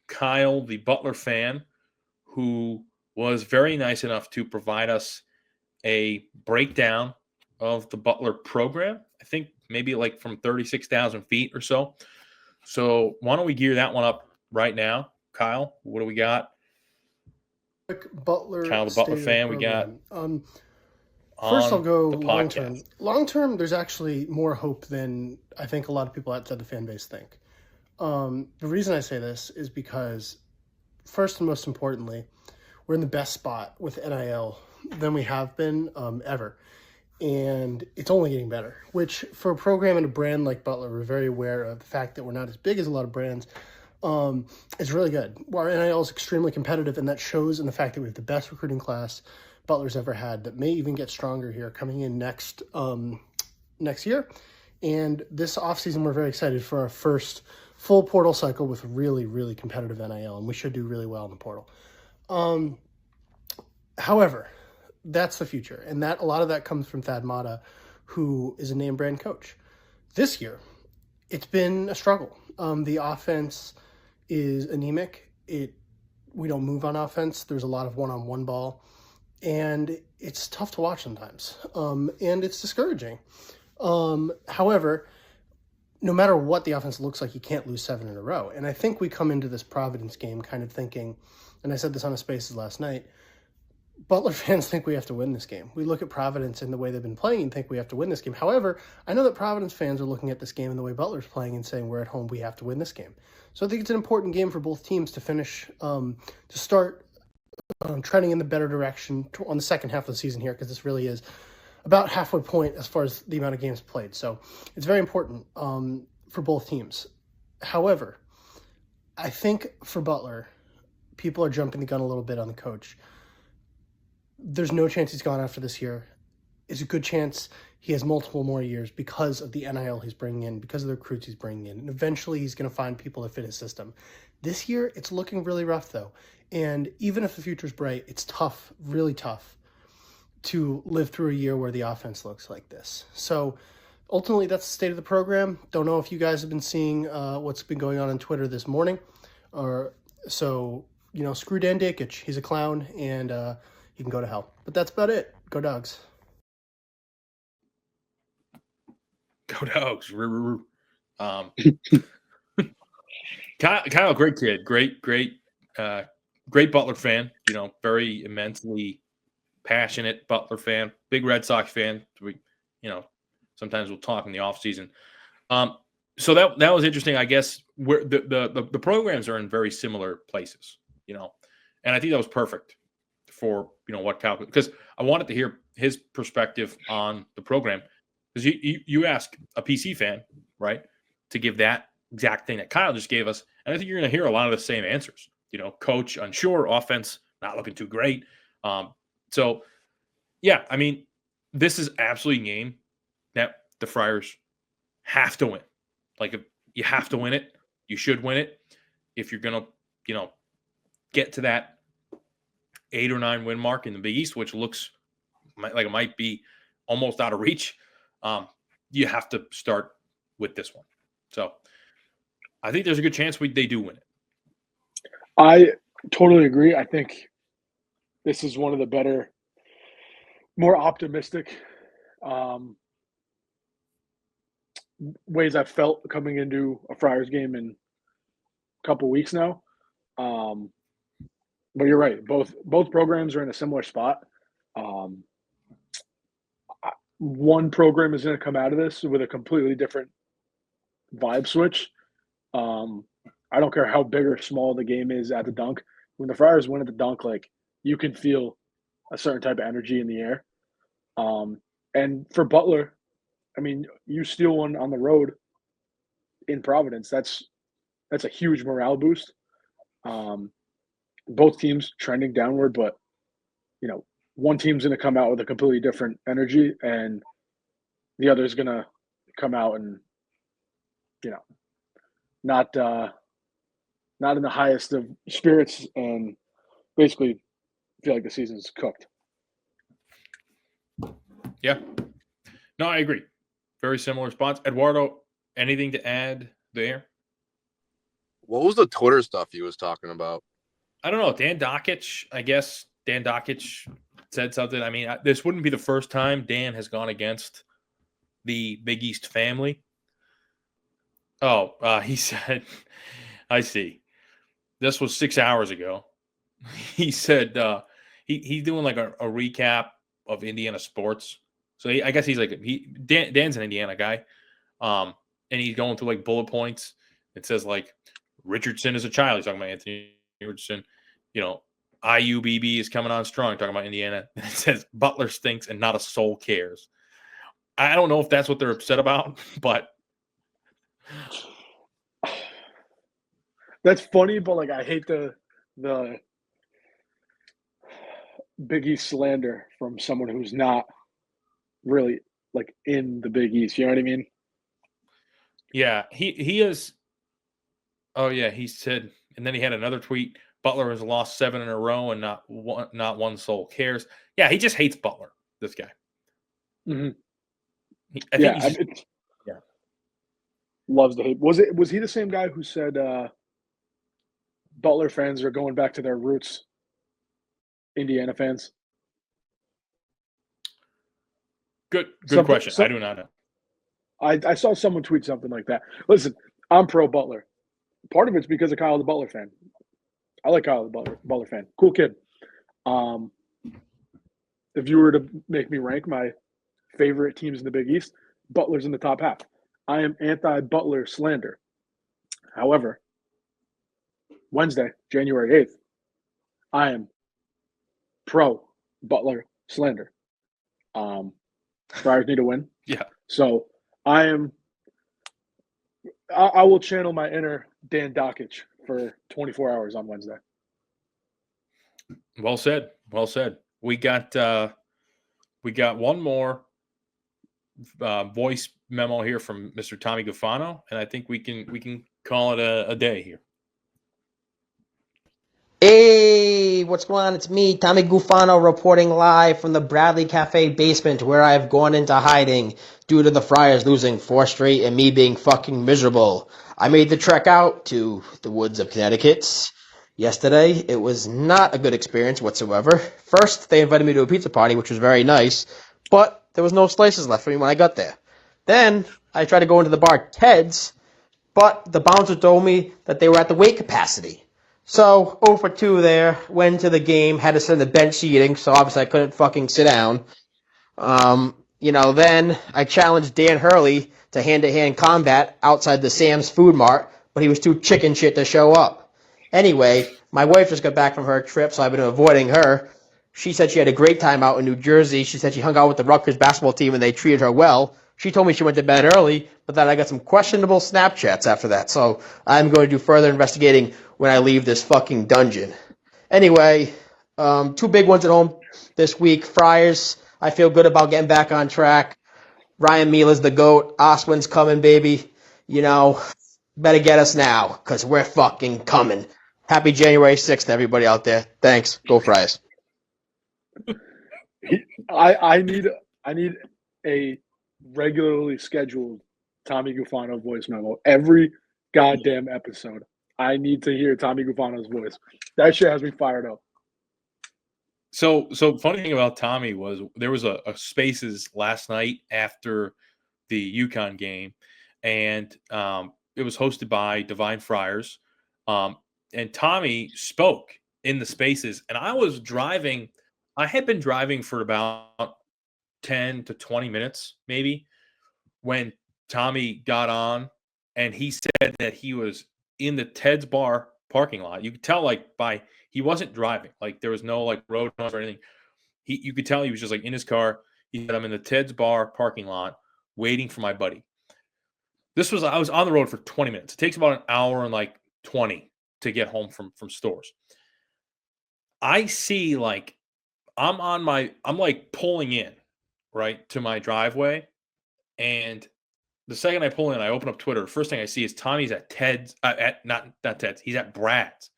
Kyle, the Butler fan, who was very nice enough to provide us a breakdown of the Butler program. I think maybe like from 36,000 feet or so. So, why don't we gear that one up right now? Kyle, what do we got? Butler, Kyle, the Butler fan, we got. First, I'll go the long podcast. term. Long term, there's actually more hope than I think a lot of people outside the fan base think. The reason I say this is because, first and most importantly, we're in the best spot with NIL than we have been ever. And it's only getting better, which for a program and a brand like Butler, we're very aware of the fact that we're not as big as a lot of brands. It's really good. Our NIL is extremely competitive, and that shows in the fact that we have the best recruiting class Butler's ever had that may even get stronger here coming in next year. And this offseason, we're very excited for our first full portal cycle with really, really competitive NIL, and we should do really well in the portal. However, that's the future, and that a lot of that comes from Thad Matta, who is a name brand coach. This year, it's been a struggle. The offense is anemic. We don't move on offense. There's a lot of one-on-one ball, and it's tough to watch sometimes, and it's discouraging. However, no matter what the offense looks like, you can't lose 7 in a row. And I think we come into this Providence game kind of thinking, and I said this on the Spaces last night, Butler fans think we have to win this game. We look at Providence and the way they've been playing and think we have to win this game. However, I know that Providence fans are looking at this game and the way Butler's playing and saying we're at home, we have to win this game. So I think it's an important game for both teams to finish, to start trending in the better direction on the second half of the season here, because this really is about halfway point as far as the amount of games played. So it's very important for both teams. However, I think for Butler, people are jumping the gun a little bit on the coach. There's no chance he's gone after this year. It's a good chance he has multiple more years because of the NIL he's bringing in, because of the recruits he's bringing in. And eventually he's going to find people that fit his system. This year, it's looking really rough, though. And even if the future's bright, it's tough, really tough, to live through a year where the offense looks like this. So ultimately, that's the state of the program. Don't know if you guys have been seeing what's been going on Twitter this morning. Screw Dan Dakic. He's a clown, and he can go to hell. But that's about it. Go Dogs. Go Dogs. Kyle, great kid. Great Butler fan. Very immensely passionate Butler fan. Big Red Sox fan. Sometimes we'll talk in the off season. So that was interesting. I guess where the programs are in very similar places. And I think that was perfect for what Kyle, because I wanted to hear his perspective on the program, because you ask a PC fan, right, to give that exact thing that Kyle just gave us, and I think you're going to hear a lot of the same answers. Coach unsure, offense not looking too great. So yeah, I mean, this is absolutely a game that the Friars have to win. Like, if you have to win it, you should win it. If you're going to, get to that 8 or 9 win mark in the Big East, which looks like it might be almost out of reach, you have to start with this one. So I think there's a good chance they do win it. I totally agree. I think this is one of the better, more optimistic ways I've felt coming into a Friars game in a couple weeks now. But you're right. Both programs are in a similar spot. One program is going to come out of this with a completely different vibe switch. I don't care how big or small the game is at the dunk. When the Friars win at the dunk, like, you can feel a certain type of energy in the air. And for Butler, I mean, you steal one on the road in Providence. That's a huge morale boost. Both teams trending downward, but one team's going to come out with a completely different energy, and the other is going to come out and not in the highest of spirits, and basically feel like the season's cooked. Yeah. No, I agree. Very similar response. Eduardo, anything to add there? What was the Twitter stuff he was talking about? I don't know. Dan Dakic said something. I mean, this wouldn't be the first time Dan has gone against the Big East family. Oh, he said, I see. This was 6 hours ago. He said he's doing like a recap of Indiana sports. So I guess he's like Dan's an Indiana guy, and he's going through like bullet points. It says like Richardson is a child. He's talking about Anthony Richardson. IUBB is coming on strong. Talking about Indiana. It says Butler stinks and not a soul cares. I don't know if that's what they're upset about, but that's funny. But like, I hate the Big East slander from someone who's not really like in the Big East. You know what I mean? Yeah, he is. Oh yeah, he said, and then he had another tweet. Butler has lost 7 in a row, and not one soul cares. Yeah, he just hates Butler. This guy. Mm-hmm. I think loves the hate. Was he the same guy who said Butler fans are going back to their roots? Indiana fans. Good question. I do not know. I saw someone tweet something like that. Listen, I'm pro Butler. Part of it's because of Kyle the Butler fan. I like Kyle the Butler fan. Cool kid. If you were to make me rank my favorite teams in the Big East, Butler's in the top half. I am anti-Butler slander. However, Wednesday, January 8th, I am pro-Butler slander. Friars need to win. Yeah. So I will channel my inner Dan Dockich for 24 hours on Wednesday. Well said. Well said. We got one more voice memo here from Mr. Tommy Gufano, and I think we can call it a day here. Hey, what's going on? It's me, Tommy Gufano, reporting live from the Bradley Cafe basement where I've gone into hiding due to the Friars losing 4 straight and me being fucking miserable. I made the trek out to the woods of Connecticut yesterday. It was not a good experience whatsoever. First, they invited me to a pizza party, which was very nice, but there was no slices left for me when I got there. Then, I tried to go into the bar Ted's, but the bouncer told me that they were at the weight capacity. So, 0 for 2 there, went to the game, had to sit in the bench seating, so obviously I couldn't fucking sit down. Then I challenged Dan Hurley to hand-to-hand combat outside the Sam's Food Mart, but he was too chicken shit to show up. Anyway, my wife just got back from her trip, so I've been avoiding her. She said she had a great time out in New Jersey. She said she hung out with the Rutgers basketball team and they treated her well. She told me she went to bed early, but that I got some questionable Snapchats after that, so I'm going to do further investigating when I leave this fucking dungeon. Anyway, 2 big ones at home this week. Friars, I feel good about getting back on track. Ryan Mila's the GOAT. Oswin's coming, baby. Better get us now, because we're fucking coming. Happy January 6th, everybody out there. Thanks. Go Friars. I need a regularly scheduled Tommy Gufano voice memo every goddamn episode. I need to hear Tommy Gufano's voice. That shit has me fired up. So funny thing about Tommy was there was a Spaces last night after the UConn game, and it was hosted by Divine Friars, and Tommy spoke in the Spaces, and I was driving. I had been driving for about 10 to 20 minutes, maybe, when Tommy got on, and he said that he was in the Ted's Bar parking lot. You could tell, he wasn't driving. Like, there was no, road noise or anything. You could tell he was just, in his car. He said, I'm in the Ted's Bar parking lot waiting for my buddy. I was on the road for 20 minutes. It takes about an hour and, 20 to get home from stores. I see, I'm pulling in, right, to my driveway. And the second I pull in, I open up Twitter. The first thing I see is Tommy's at Ted's, not Ted's. He's at Brad's.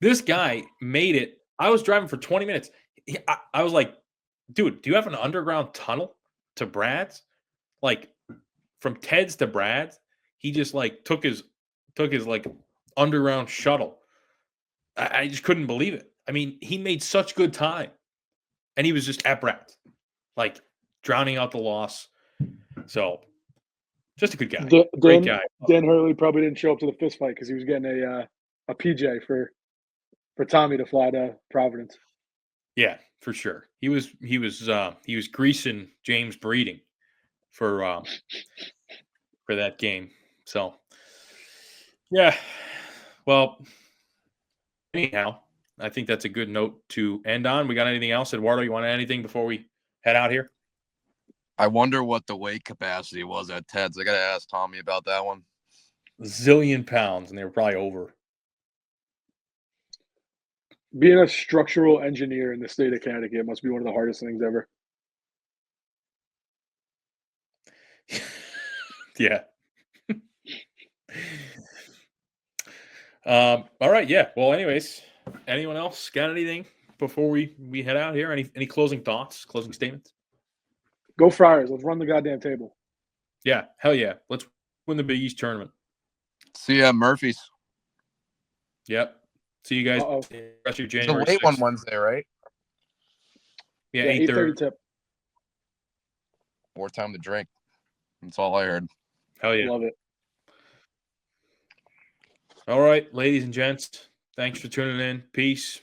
This guy made it. I was driving for 20 minutes. I was like, dude, do you have an underground tunnel to Brad's? From Ted's to Brad's? He just took his underground shuttle. I just couldn't believe it. I mean, he made such good time. And he was just at Brad's, drowning out the loss. So, just a good guy. Great guy. Dan Hurley probably didn't show up to the fist fight because he was getting a PJ for Tommy to fly to Providence. Yeah, for sure. He was greasing James Breeding for that game. So yeah. Well, anyhow, I think that's a good note to end on. We got anything else, Eduardo? You want to add anything before we head out here? I wonder what the weight capacity was at Ted's. I got to ask Tommy about that one. Zillion pounds, and they were probably over. Being a structural engineer in the state of Connecticut must be one of the hardest things ever. Yeah. All right. Yeah. Well, anyways, anyone else got anything before we head out here? Any closing thoughts, closing statements? Go Friars. Let's run the goddamn table. Yeah. Hell yeah. Let's win the Big East tournament. See ya, Murphy's. Yep. See you guys. Uh-oh. Rest of your It's a January late 6th. one Wednesday, right? Yeah, 8:30 tip. More time to drink. That's all I heard. Hell yeah. Love it. All right, ladies and gents. Thanks for tuning in. Peace.